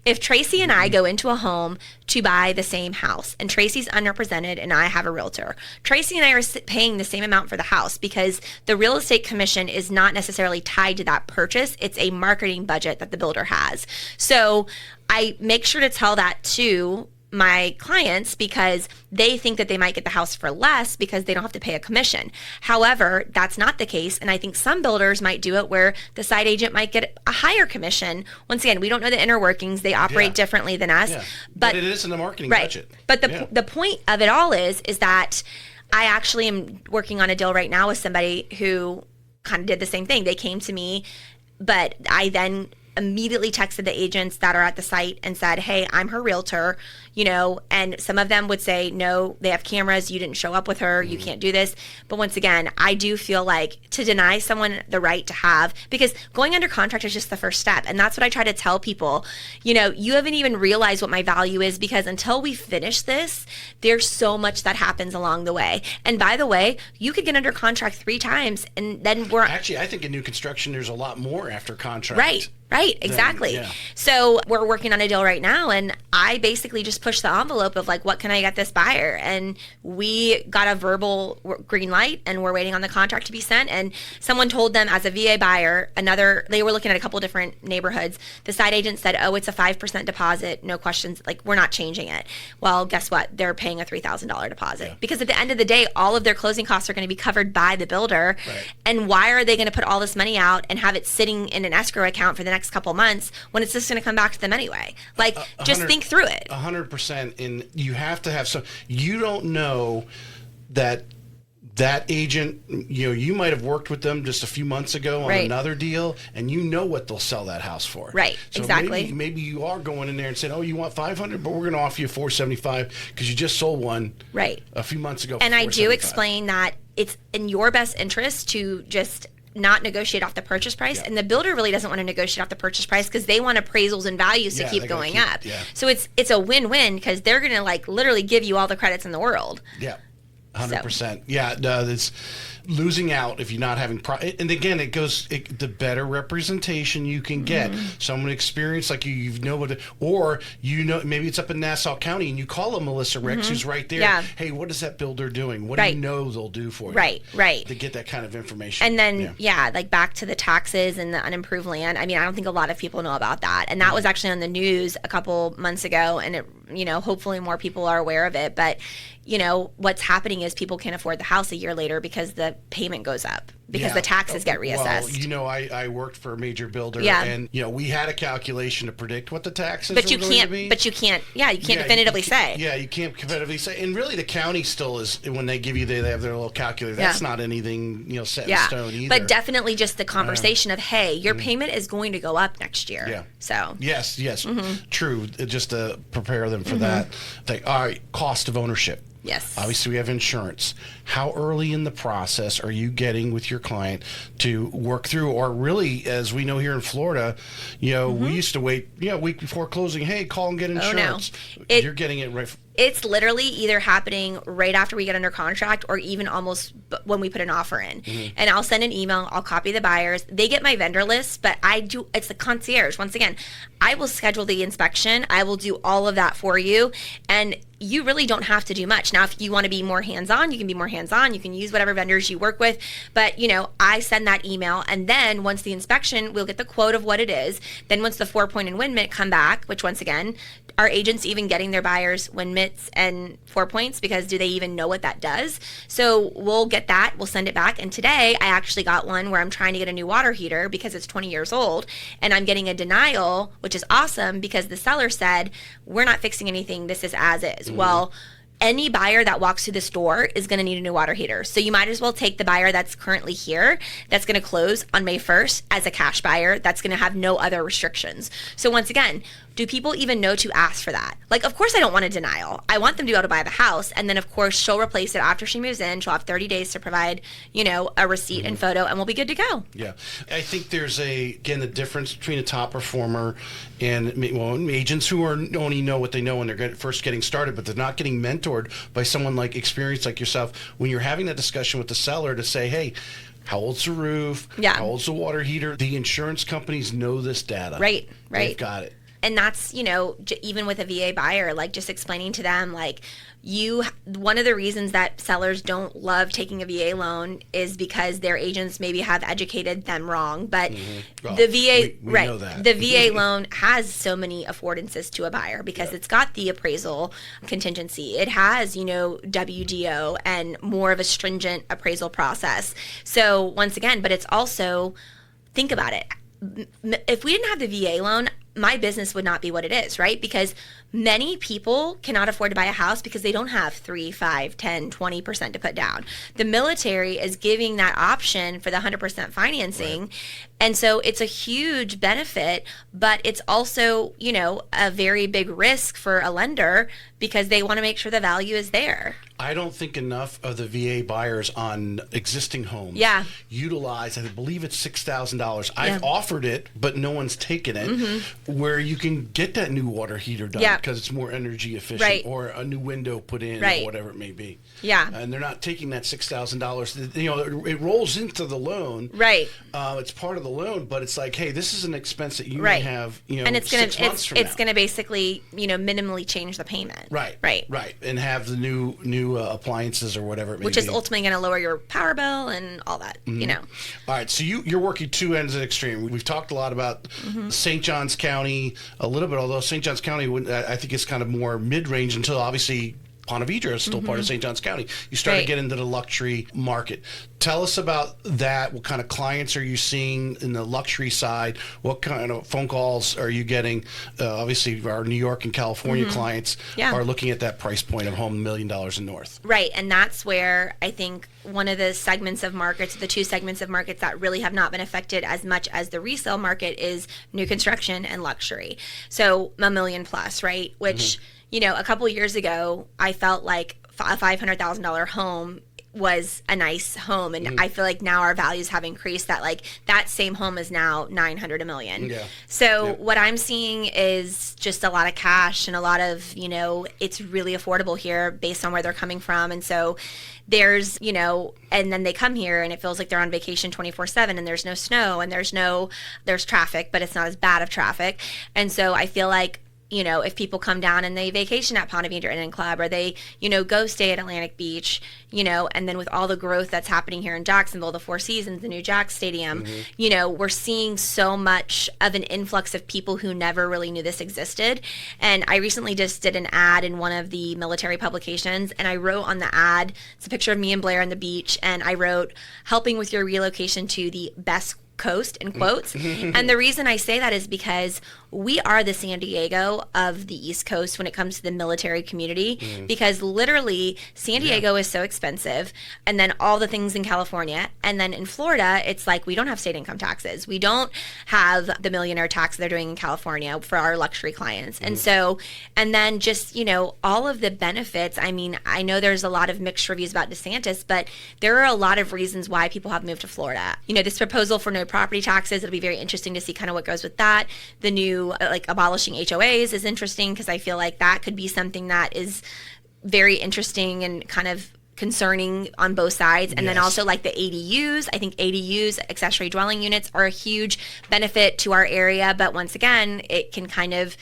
S1: If Tracy and I go into a home to buy the same house, and Tracy's unrepresented and I have a realtor, Tracy and I are paying the same amount for the house because the real estate commission is not necessarily tied to that purchase. It's a marketing budget that the builder has. So I make sure to tell that to my clients because they think that they might get the house for less because they don't have to pay a commission. However, that's not the case. And I think some builders might do it where the side agent might get a higher commission. Once again, we don't know the inner workings. They operate differently than us. Yeah.
S2: But it is in the marketing budget.
S1: But the point of it all is that I actually am working on a deal right now with somebody who kind of did the same thing. They came to me, but I then immediately texted the agents that are at the site and said, hey, I'm her realtor, and some of them would say, no, they have cameras, you didn't show up with her, you can't do this. But once again, I do feel like to deny someone the right to have, because going under contract is just the first step. And that's what I try to tell people, you haven't even realized what my value is, because until we finish this, there's so much that happens along the way. And by the way, you could get under contract 3 times and then
S2: Actually, I think in new construction, there's a lot more after contract.
S1: Right, exactly. So we're working on a deal right now, and I basically just pushed the envelope of like, what can I get this buyer? And we got a verbal green light, and we're waiting on the contract to be sent. And someone told them as a VA buyer, they were looking at a couple different neighborhoods. The side agent said, oh, it's a 5% deposit, no questions, like we're not changing it. Well, guess what? They're paying a $3,000 deposit because at the end of the day, all of their closing costs are going to be covered by the builder. Right. And why are they going to put all this money out and have it sitting in an escrow account for the next couple months when it's just going to come back to them anyway? Like, just think through it.
S2: 100%. And you have to have you don't know that agent, you might have worked with them just a few months ago on another deal, and what they'll sell that house for.
S1: Right, so exactly.
S2: Maybe you are going in there and saying, oh, you want $500, but we're going to offer you $475 because you just sold one a few months ago.
S1: And I do explain that it's in your best interest to just not negotiate off the purchase price, and the builder really doesn't want to negotiate off the purchase price because they want appraisals and values to keep going up. Yeah. So it's a win-win because they're going to like literally give you all the credits in the world.
S2: Yeah. 100%. Yeah, no, losing out if you're not having and again the better representation you can get, someone experienced like you know what, or maybe it's up in Nassau County and you call a Melissa Ricks who's right there. Hey, what is that builder doing? What do you know they'll do for you?
S1: Right.
S2: To get that kind of information.
S1: And then like back to the taxes and the unimproved land. I mean, I don't think a lot of people know about that, and that was actually on the news a couple months ago, and it, hopefully more people are aware of it. But what's happening is people can't afford the house a year later because the payment goes up, because the taxes get reassessed.
S2: Well, I worked for a major builder, and we had a calculation to predict what the taxes were going to be.
S1: But you can't definitively say.
S2: Yeah, you can't definitively say. And really, the county still is, when they give you, they have their little calculator. That's not anything set in stone either.
S1: But definitely just the conversation of, hey, your payment is going to go up next year.
S2: Yeah.
S1: So.
S2: Yes, true. Just to prepare them for that. All right, cost of ownership.
S1: Yes.
S2: Obviously, we have insurance. How early in the process are you getting with your client to work through, or really, as we know here in Florida, we used to wait, a week before closing. Hey, call and get insurance.
S1: Oh, no.
S2: You're getting it right.
S1: It's literally either happening right after we get under contract, or even almost when we put an offer in. And I'll send an email. I'll copy the buyers. They get my vendor list, but it's the concierge. Once again, I will schedule the inspection. I will do all of that for you. And you really don't have to do much. Now, if you want to be more hands-on, you can be more hands-on. You can use whatever vendors you work with. But, I send that email. And then once the inspection, we'll get the quote of what it is. Then once the 4-point and win mitt come back, which once again, are agents even getting their buyers win mitts and 4 points? Because do they even know what that does? So we'll get that. We'll send it back. And today I actually got one where I'm trying to get a new water heater because it's 20 years old. And I'm getting a denial, which is awesome, because the seller said, we're not fixing anything. This is as is. Well, any buyer that walks through the store is going to need a new water heater. So you might as well take the buyer that's currently here, that's going to close on May 1st as a cash buyer, that's going to have no other restrictions. So once again, do people even know to ask for that? Like, of course I don't want a denial. I want them to be able to buy the house. And then, of course, she'll replace it after she moves in. She'll have 30 days to provide, a receipt and photo, and we'll be good to go.
S2: Yeah. I think there's the difference between a top performer and agents who only know what they know when they're first getting started, but they're not getting mentored by someone like experienced like yourself. When you're having that discussion with the seller to say, hey, how old's the roof? Yeah. How old's the water heater? The insurance companies know this data.
S1: Right.
S2: They've got it.
S1: And that's, even with a VA buyer, like just explaining to them, like, one of the reasons that sellers don't love taking a VA loan is because their agents maybe have educated them wrong. But the VA,
S2: we know that.
S1: The VA loan has so many affordances to a buyer because it's got the appraisal contingency. It has, WDO and more of a stringent appraisal process. So once again, but it's also, think about it. If we didn't have the VA loan, my business would not be what it is, right? Because many people cannot afford to buy a house because they don't have 3, 5, 10, 20% to put down. The military is giving that option for the 100% financing. Right. And so it's a huge benefit, but it's also, a very big risk for a lender because they want to make sure the value is there.
S2: I don't think enough of the VA buyers on existing homes utilize, I believe it's $6,000. I've offered it, but no one's taken it, where you can get that new water heater done because it's more energy efficient, or a new window put in, or whatever it may be.
S1: Yeah.
S2: And they're not taking that $6,000. It rolls into the loan.
S1: Right.
S2: It's part of the loan, but it's like, hey, this is an expense that you may have,
S1: and it's
S2: 6 months from now.
S1: It's going to basically, minimally change the payment.
S2: Right. And have the new appliances or whatever it may be.
S1: Which is ultimately going to lower your power bill and all that,
S2: All right, so you're working two ends of the extreme. We've talked a lot about St. Johns County a little bit, although St. Johns County, I think it's kind of more mid-range until obviously Ponte Vedra is still part of St. Johns County. You start to get into the luxury market. Tell us about that. What kind of clients are you seeing in the luxury side? What kind of phone calls are you getting? Obviously, our New York and California clients are looking at that price point of home, $1 million and north.
S1: Right, and that's where I think one of the segments of markets, the two segments of markets that really have not been affected as much as the resale market is new construction and luxury. So $1 million plus, right? Which, a couple of years ago, I felt like a $500,000 home was a nice home, and I feel like now our values have increased, that like that same home is now 900 a million. So what I'm seeing is just a lot of cash and a lot of, it's really affordable here based on where they're coming from. And so there's, and then they come here and it feels like they're on vacation 24/7, and there's no snow, and there's traffic, but it's not as bad of traffic. And so I feel like, if people come down and they vacation at Ponte Vedra Inn and Club, or they, go stay at Atlantic Beach, and then with all the growth that's happening here in Jacksonville, the Four Seasons, the new Jax Stadium, we're seeing so much of an influx of people who never really knew this existed. And I recently just did an ad in one of the military publications, and I wrote on the ad, it's a picture of me and Blair on the beach, and I wrote, helping with your relocation to the best coast, in quotes. And the reason I say that is because we are the San Diego of the East Coast when it comes to the military community, because literally San Diego is so expensive, and then all the things in California, and then in Florida it's like we don't have state income taxes, we don't have the millionaire tax they're doing in California for our luxury clients. And so, and then just all of the benefits. I mean, I know there's a lot of mixed reviews about DeSantis, but there are a lot of reasons why people have moved to Florida. This proposal for no property taxes, it'll be very interesting to see kind of what goes with that. The new like abolishing HOAs is interesting, because I feel like that could be something that is very interesting and kind of concerning on both sides. And then also like the ADUs. I think ADUs, accessory dwelling units, are a huge benefit to our area, but once again, it can kind of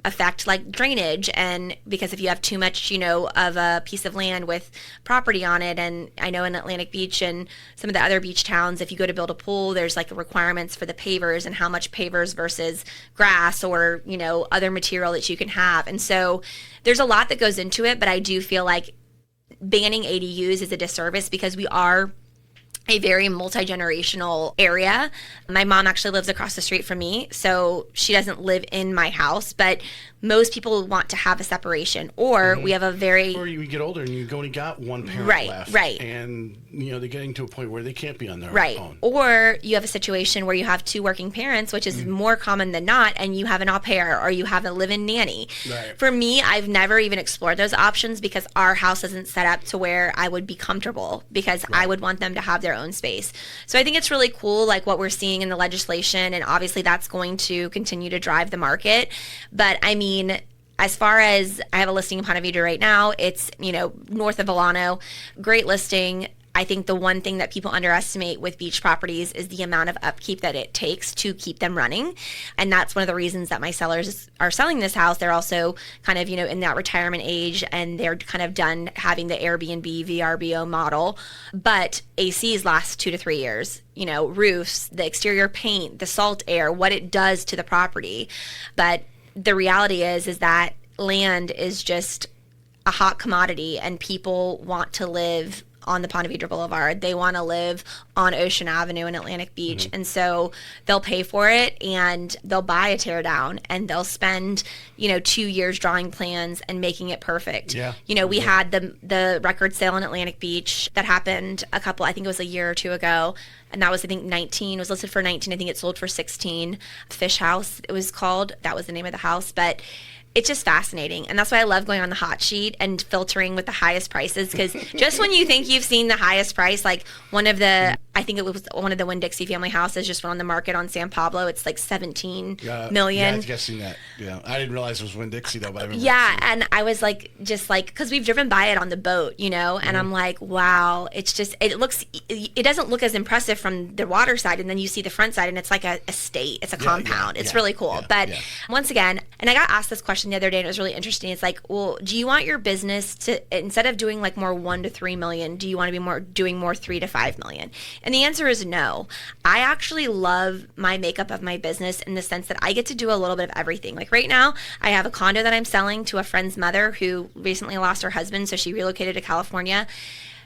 S1: affect like drainage, and because if you have too much of a piece of land with property on it. And I know in Atlantic Beach and some of the other beach towns, if you go to build a pool, there's like requirements for the pavers and how much pavers versus grass or other material that you can have. And so there's a lot that goes into it, but I do feel like banning ADUs is a disservice, because we are a very multi-generational area. My mom actually lives across the street from me, so she doesn't live in my house, but most people want to have a separation, or we have a very...
S2: Or you get older and you've only got one parent left.
S1: Right.
S2: And, they're getting to a point where they can't be on their own.
S1: Or you have a situation where you have two working parents, which is more common than not, and you have an au pair, or you have a live-in nanny.
S2: Right.
S1: For me, I've never even explored those options, because our house isn't set up to where I would be comfortable, because I would want them to have their own space. So I think it's really cool, like what we're seeing in the legislation, and obviously that's going to continue to drive the market. But I mean, as far as, I have a listing in Ponte Vedra right now, it's, north of Volano, great listing. I think the one thing that people underestimate with beach properties is the amount of upkeep that it takes to keep them running. And that's one of the reasons that my sellers are selling this house. They're also kind of, in that retirement age, and they're kind of done having the Airbnb VRBO model. But ACs last 2 to 3 years. Roofs, the exterior paint, the salt air, what it does to the property. But the reality is that land is just a hot commodity, and people want to live on the Ponte Vedra Boulevard. They want to live on Ocean Avenue in Atlantic Beach. And so they'll pay for it, and they'll buy a tear down, and they'll spend, 2 years drawing plans and making it perfect. We had the record sale in Atlantic Beach that happened I think it was a year or two ago. And that was, I think, 19. It was listed for 19. I think it sold for 16. Fish House, it was called. That was the name of the house. But it's just fascinating. And that's why I love going on the hot sheet and filtering with the highest prices, because just when you think you've seen the highest price, like I think it was one of the Winn-Dixie family houses just went on the market on San Pablo. It's like 17 million.
S2: Yeah, I've seen that. Yeah, I didn't realize it was Winn-Dixie though. But I remember
S1: and I was like, because we've driven by it on the boat, and I'm like, wow, it's just, it doesn't look as impressive from the water side, and then you see the front side, and it's like a estate. It's a compound. It's really cool. But once again, and I got asked this question the other day, and it was really interesting. It's like, well, do you want your business to, instead of doing like more 1 to 3 million, do you want to be doing more 3 to 5 million? And the answer is no. I actually love my makeup of my business in the sense that I get to do a little bit of everything. Like right now, I have a condo that I'm selling to a friend's mother who recently lost her husband, so she relocated to California.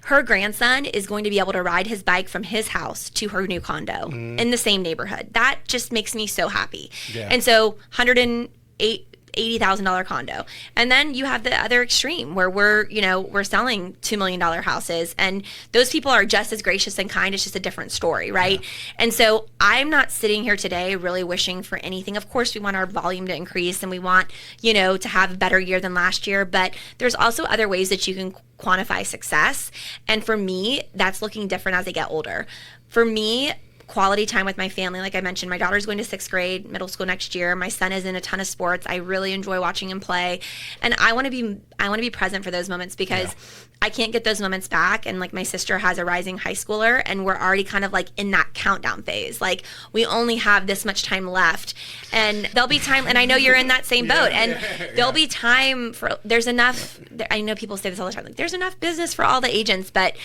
S1: Her grandson is going to be able to ride his bike from his house to her new condo in the same neighborhood. That just makes me so happy. And so 108 $80,000 condo. And then you have the other extreme where we're selling $2 million houses, and those people are just as gracious and kind. It's just a different story, right? Yeah. And so I'm not sitting here today really wishing for anything. Of course, we want our volume to increase and we want, to have a better year than last year, but there's also other ways that you can quantify success. And for me, that's looking different as I get older. For me, quality time with my family. Like I mentioned, my daughter's going to 6th grade, middle school next year. My son is in a ton of sports. I really enjoy watching him play. And I want to be present for those moments because I can't get those moments back. And like my sister has a rising high schooler and we're already kind of like in that countdown phase. Like we only have this much time left, and there'll be time. And I know you're in that same boat, and there'll be time there's enough. I know people say this all the time, like there's enough business for all the agents, but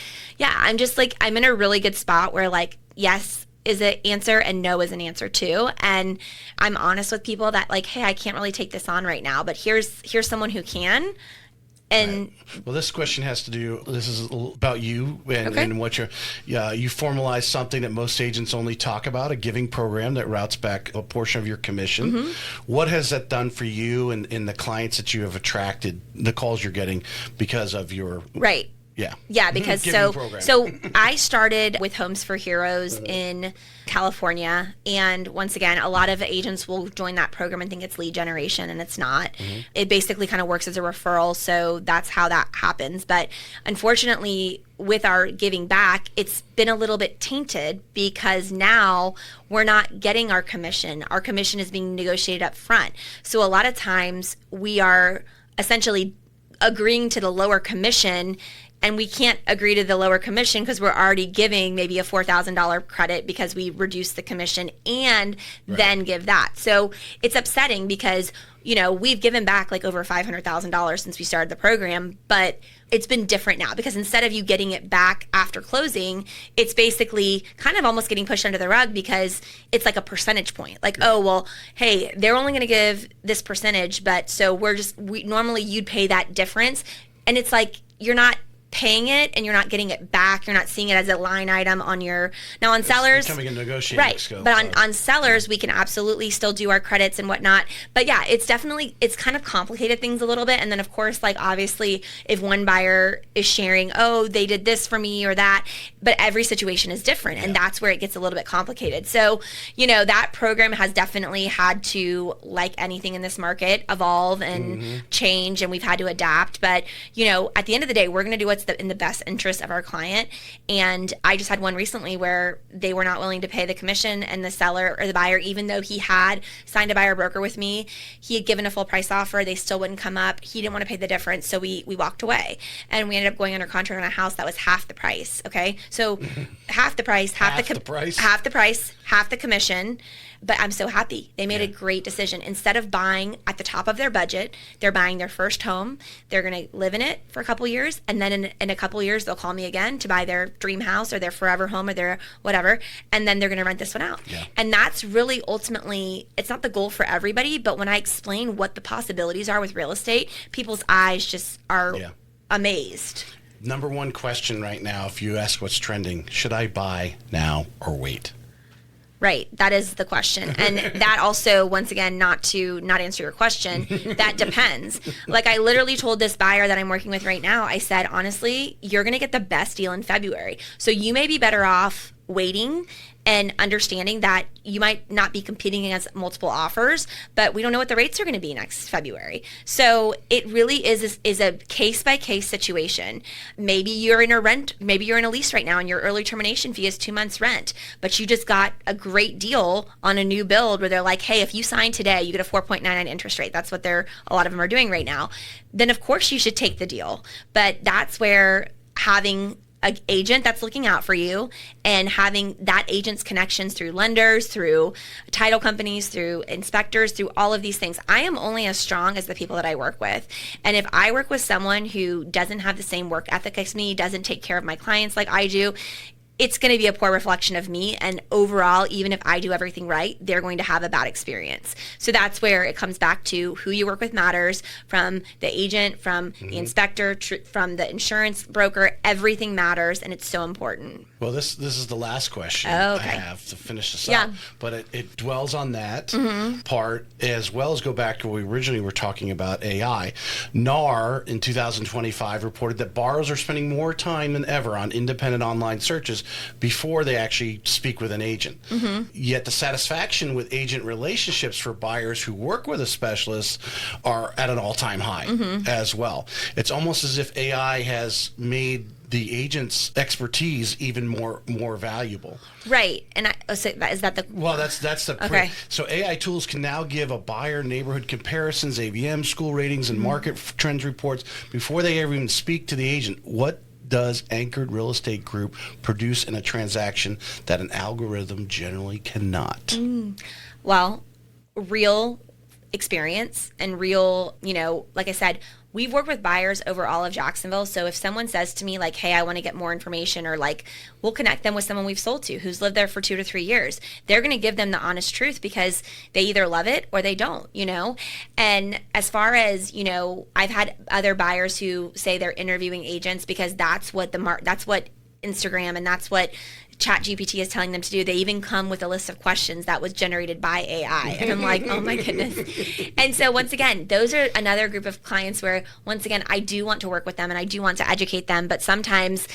S1: I'm just like, I'm in a really good spot where like, yes is an answer and no is an answer too. And I'm honest with people that like, hey, I can't really take this on right now, but here's someone who can. And
S2: well, this question has to do, this is about you and what you formalize something that most agents only talk about, a giving program that routes back a portion of your commission. Mm-hmm. What has that done for you and the clients that you have attracted, the calls you're getting because of your...
S1: Right. Yeah, because so I started with Homes for Heroes in California, and once again, a lot of agents will join that program and think it's lead generation, and it's not. Mm-hmm. It basically kind of works as a referral, so that's how that happens. But unfortunately, with our giving back, it's been a little bit tainted because now we're not getting our commission. Our commission is being negotiated up front. So a lot of times we are essentially agreeing to the lower commission, and we can't agree to the lower commission because we're already giving maybe a $4,000 credit because we reduced the commission and then give that. So it's upsetting because, we've given back like over $500,000 since we started the program, but it's been different now because instead of you getting it back after closing, it's basically kind of almost getting pushed under the rug because it's like a percentage point. Like, oh, well, hey, they're only going to give this percentage, but so normally you'd pay that difference. And it's like, you're not paying it and you're not getting it back. You're not seeing it as a line item on your... Now on sellers...
S2: It's becoming a negotiating
S1: right,
S2: scope.
S1: But on sellers, we can absolutely still do our credits and whatnot. But yeah, it's kind of complicated things a little bit. And then of course, like obviously, if one buyer is sharing, oh, they did this for me or that, but every situation is different. And that's where it gets a little bit complicated. So, that program has definitely had to, like anything in this market, evolve and change, and we've had to adapt. But, at the end of the day, we're going to do what's in the best interest of our client. And I just had one recently where they were not willing to pay the commission, and the seller or the buyer, even though he had signed a buyer broker with me, he had given a full price offer, they still wouldn't come up. He didn't want to pay the difference, so we walked away, and we ended up going under contract on a house that was half the price. Okay, so half the price, half the price, half the commission. But I'm so happy. They made a great decision. Instead of buying at the top of their budget, they're buying their first home. They're going to live in it for a couple years. And then in a couple years, they'll call me again to buy their dream house or their forever home or their whatever. And then they're going to rent this one out. Yeah. And that's really ultimately, it's not the goal for everybody. But when I explain what the possibilities are with real estate, people's eyes just are amazed.
S2: Number one question right now, if you ask what's trending, should I buy now or wait?
S1: Right. That is the question. And that also, once again, not answer your question, that depends. Like I literally told this buyer that I'm working with right now, I said, honestly, you're going to get the best deal in February. So you may be better off waiting and understanding that you might not be competing against multiple offers, but we don't know what the rates are going to be next February. So it really is a case-by-case situation. Maybe you're in a lease right now and your early termination fee is 2 months rent, but you just got a great deal on a new build where they're like, hey, if you sign today, you get a 4.99 interest rate. That's what a lot of them are doing right now. Then of course you should take the deal. But that's where having an agent that's looking out for you and having that agent's connections through lenders, through title companies, through inspectors, through all of these things. I am only as strong as the people that I work with. And if I work with someone who doesn't have the same work ethic as me, doesn't take care of my clients like I do, it's going to be a poor reflection of me. And overall, even if I do everything right, they're going to have a bad experience. So that's where it comes back to who you work with matters, from the agent, from the inspector, from the insurance broker. Everything matters, and it's so important.
S2: Well, this is the last question I have to finish this up, but it dwells on that part, as well as go back to what we originally were talking about, AI. NAR in 2025 reported that borrowers are spending more time than ever on independent online searches before they actually speak with an agent. Yet the satisfaction with agent relationships for buyers who work with a specialist are at an all-time high as well. It's almost as if AI has made the agent's expertise even more valuable.
S1: Right. And so is that the...
S2: Well, that's the...
S1: Okay.
S2: So AI tools can now give a buyer neighborhood comparisons, AVM, school ratings, and market trends reports before they ever even speak to the agent. What does Anchored Real Estate Group produce in a transaction that an algorithm generally cannot?
S1: Well, real experience and real, like I said, we've worked with buyers over all of Jacksonville. So if someone says to me like, hey, I want to get more information, or like, we'll connect them with someone we've sold to who's lived there for 2 to 3 years. They're going to give them the honest truth because they either love it or they don't, And as far as, I've had other buyers who say they're interviewing agents because that's what that's what Instagram and that's what ChatGPT is telling them to do. They even come with a list of questions that was generated by AI. And I'm like, oh my goodness. And so once again, those are another group of clients where, once again, I do want to work with them and I do want to educate them, but sometimes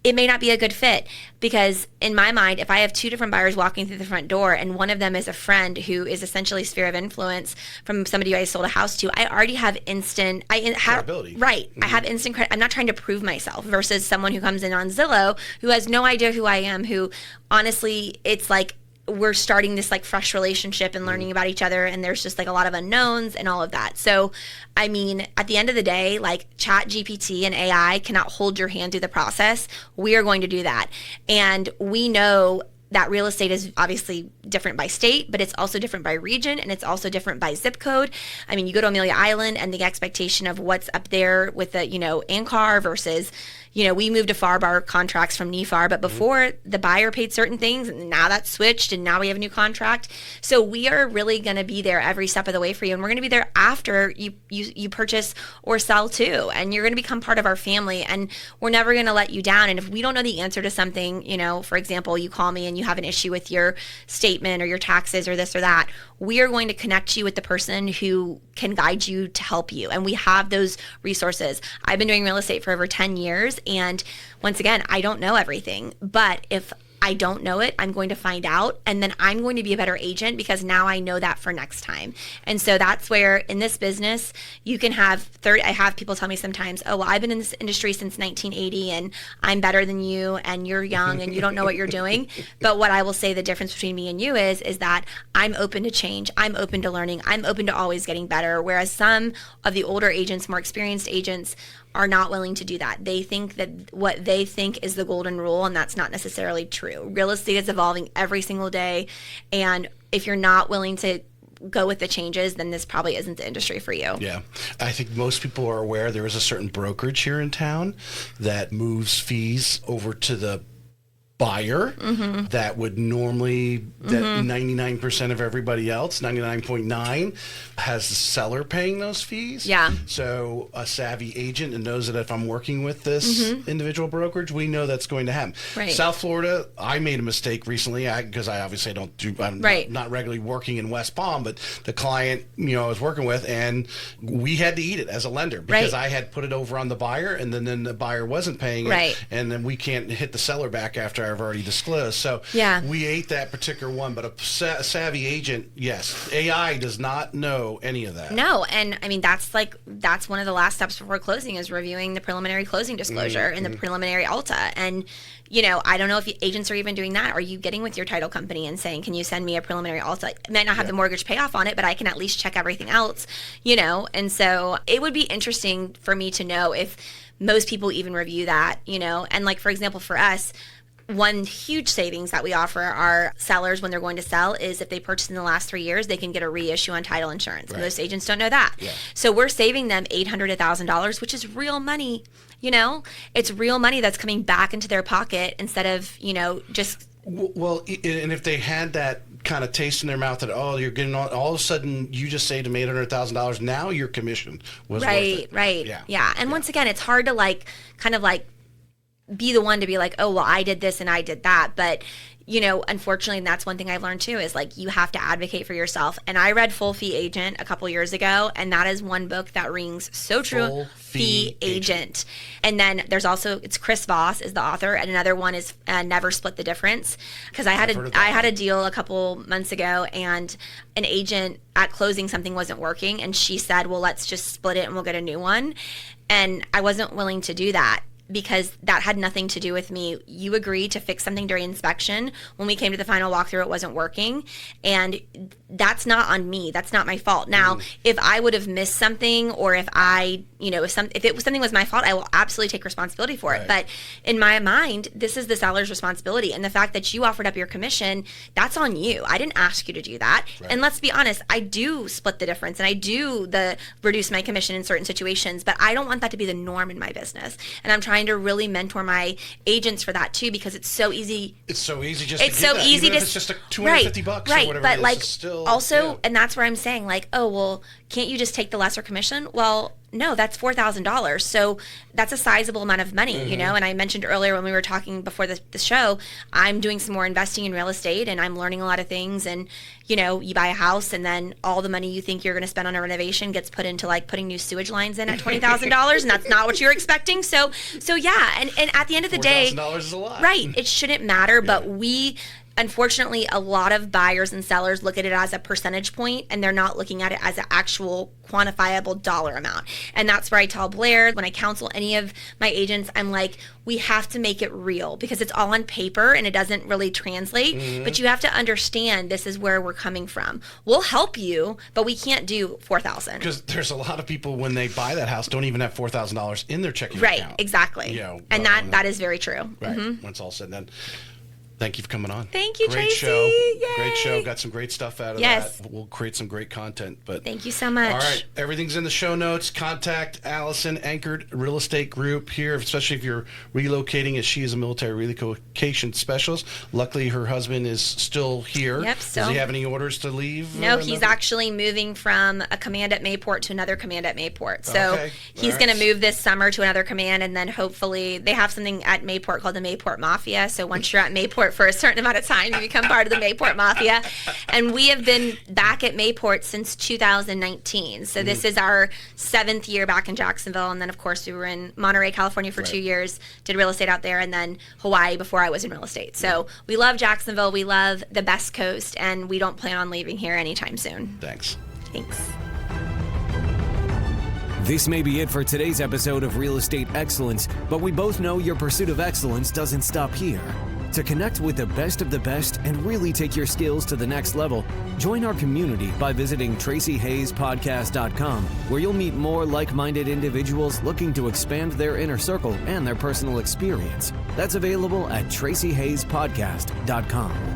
S1: it may not be a good fit, because in my mind, if I have 2 different buyers walking through the front door and one of them is a friend who is essentially sphere of influence from somebody who I sold a house to, I already have credibility. Right. I have instant credit. I'm not trying to prove myself, versus someone who comes in on Zillow who has no idea who I am, who honestly, it's like we're starting this like fresh relationship and learning about each other, and there's just like a lot of unknowns and all of that. So I mean, at the end of the day, like ChatGPT and AI cannot hold your hand through the process. We are going to do that. And we know that real estate is obviously different by state, but it's also different by region, and it's also different by zip code. I mean, you go to Amelia Island and the expectation of what's up there with the, ANCAR versus, we moved to FAR bar contracts from NEFAR, but before the buyer paid certain things, and now that's switched, and now we have a new contract. So we are really going to be there every step of the way for you, and we're going to be there after you purchase or sell too, and you're going to become part of our family, and we're never going to let you down. And if we don't know the answer to something, for example, you call me and you have an issue with your statement or your taxes or this or that, we are going to connect you with the person who can guide you to help you. And we have those resources. I've been doing real estate for over 10 years. And once again, I don't know everything, but if I don't know it, I'm going to find out, and then I'm going to be a better agent because now I know that for next time. And so that's where in this business, you can have I have people tell me sometimes, oh, well, I've been in this industry since 1980 and I'm better than you and you're young and you don't know what you're doing. But what I will say the difference between me and you is that I'm open to change. I'm open to learning. I'm open to always getting better. Whereas some of the older agents, more experienced agents, are not willing to do that. They think that what they think is the golden rule, and that's not necessarily true. Real estate is evolving every single day, and if you're not willing to go with the changes, then this probably isn't the industry for you.
S2: Yeah. I think most people are aware there is a certain brokerage here in town that moves fees over to the buyer that would normally, that 99% of everybody else, 99.9, has the seller paying those fees.
S1: Yeah.
S2: So a savvy agent and knows that if I'm working with this individual brokerage, we know that's going to happen.
S1: Right.
S2: South Florida, I made a mistake recently because I obviously I'm not regularly working in West Palm, but the client, I was working with, and we had to eat it as a lender because I had put it over on the buyer, and then the buyer wasn't paying it, and then we can't hit the seller back after I've already disclosed. So we ate that particular one, but a savvy agent, yes, AI does not know any of that.
S1: No, and I mean that's one of the last steps before closing is reviewing the preliminary closing disclosure and the preliminary ALTA. And I don't know if agents are even doing that. Are you getting with your title company and saying, can you send me a preliminary ALTA? It might not have the mortgage payoff on it, but I can at least check everything else, And so it would be interesting for me to know if most people even review that, And like, for example, for us, one huge savings that we offer our sellers when they're going to sell is if they purchase in the last 3 years, they can get a reissue on title insurance.
S2: Right.
S1: Most agents don't know that.
S2: Yeah.
S1: So we're saving them $800 to $1,000, which is real money. It's real money that's coming back into their pocket instead of, just.
S2: Well, and if they had that kind of taste in their mouth that, you're getting all of a sudden you just saved them $800,000, now your commission was worth it.
S1: Right. Yeah. And once again, it's hard to kind of be the one to be like, oh, well, I did this and I did that. But, unfortunately, and that's one thing I've learned too, is you have to advocate for yourself. And I read Full Fee Agent a couple years ago, and that is one book that rings so true.
S2: Full Fee Agent.
S1: And then there's also, it's Chris Voss is the author, and another one is Never Split the Difference. Because I had a deal a couple months ago, and an agent at closing, something wasn't working, and she said, well, let's just split it and we'll get a new one. And I wasn't willing to do that, because that had nothing to do with me. You agreed to fix something during inspection. When we came to the final walkthrough, it wasn't working. And that's not on me. That's not my fault. Now, if I would have missed something, or if something was my fault, I will absolutely take responsibility for it. But in my mind, this is the seller's responsibility. And the fact that you offered up your commission, that's on you. I didn't ask you to do that. Right. And let's be honest, I do split the difference, and I do reduce my commission in certain situations, but I don't want that to be the norm in my business. And I'm trying to really mentor my agents for that too, because it's so easy.
S2: It's so easy just to get that. Even if it's just $250 or whatever
S1: but
S2: it is, it's still,
S1: also, and that's where I'm saying oh, well, can't you just take the lesser commission? Well, no, that's $4,000. So that's a sizable amount of money, and I mentioned earlier when we were talking before the show, I'm doing some more investing in real estate, and I'm learning a lot of things. And, you buy a house, and then all the money you think you're going to spend on a renovation gets put into putting new sewage lines in at $20,000, and that's not what you're expecting. So yeah. And at the end of the day,
S2: $4,000 is a lot.
S1: Right. It shouldn't matter, but unfortunately, a lot of buyers and sellers look at it as a percentage point, and they're not looking at it as an actual quantifiable dollar amount. And that's where I tell Blair, when I counsel any of my agents, I'm like, we have to make it real, because it's all on paper and it doesn't really translate. But you have to understand this is where we're coming from. We'll help you, but we can't do $4,000.
S2: Because there's a lot of people, when they buy that house, don't even have $4,000 in their checking account.
S1: Right, exactly. And that is very true.
S2: Right, when it's all said and done. Thank you for coming on.
S1: Thank you,
S2: Great
S1: Tracy.
S2: show.
S1: Yay.
S2: Great show. Got some great stuff out of that. We'll create some great content. But
S1: thank you so much.
S2: All right. Everything's in the show notes. Contact Allison, Anchored Real Estate Group here, especially if you're relocating, as she is a military relocation specialist. Luckily, her husband is still here.
S1: Yep.
S2: Does he have any orders to leave?
S1: No, he's actually moving from a command at Mayport to another command at Mayport. So he's going to move this summer to another command, and then hopefully they have something at Mayport called the Mayport Mafia. So once you're at Mayport for a certain amount of time, you become part of the Mayport Mafia. And we have been back at Mayport since 2019. So this is our 7th year back in Jacksonville. And then, of course, we were in Monterey, California for 2 years, did real estate out there, and then Hawaii before I was in real estate. So we love Jacksonville. We love the Best Coast, and we don't plan on leaving here anytime soon.
S2: Thanks.
S3: This may be it for today's episode of Real Estate Excellence, but we both know your pursuit of excellence doesn't stop here. To connect with the best of the best and really take your skills to the next level, join our community by visiting TracyHayesPodcast.com, where you'll meet more like-minded individuals looking to expand their inner circle and their personal experience. That's available at TracyHayesPodcast.com.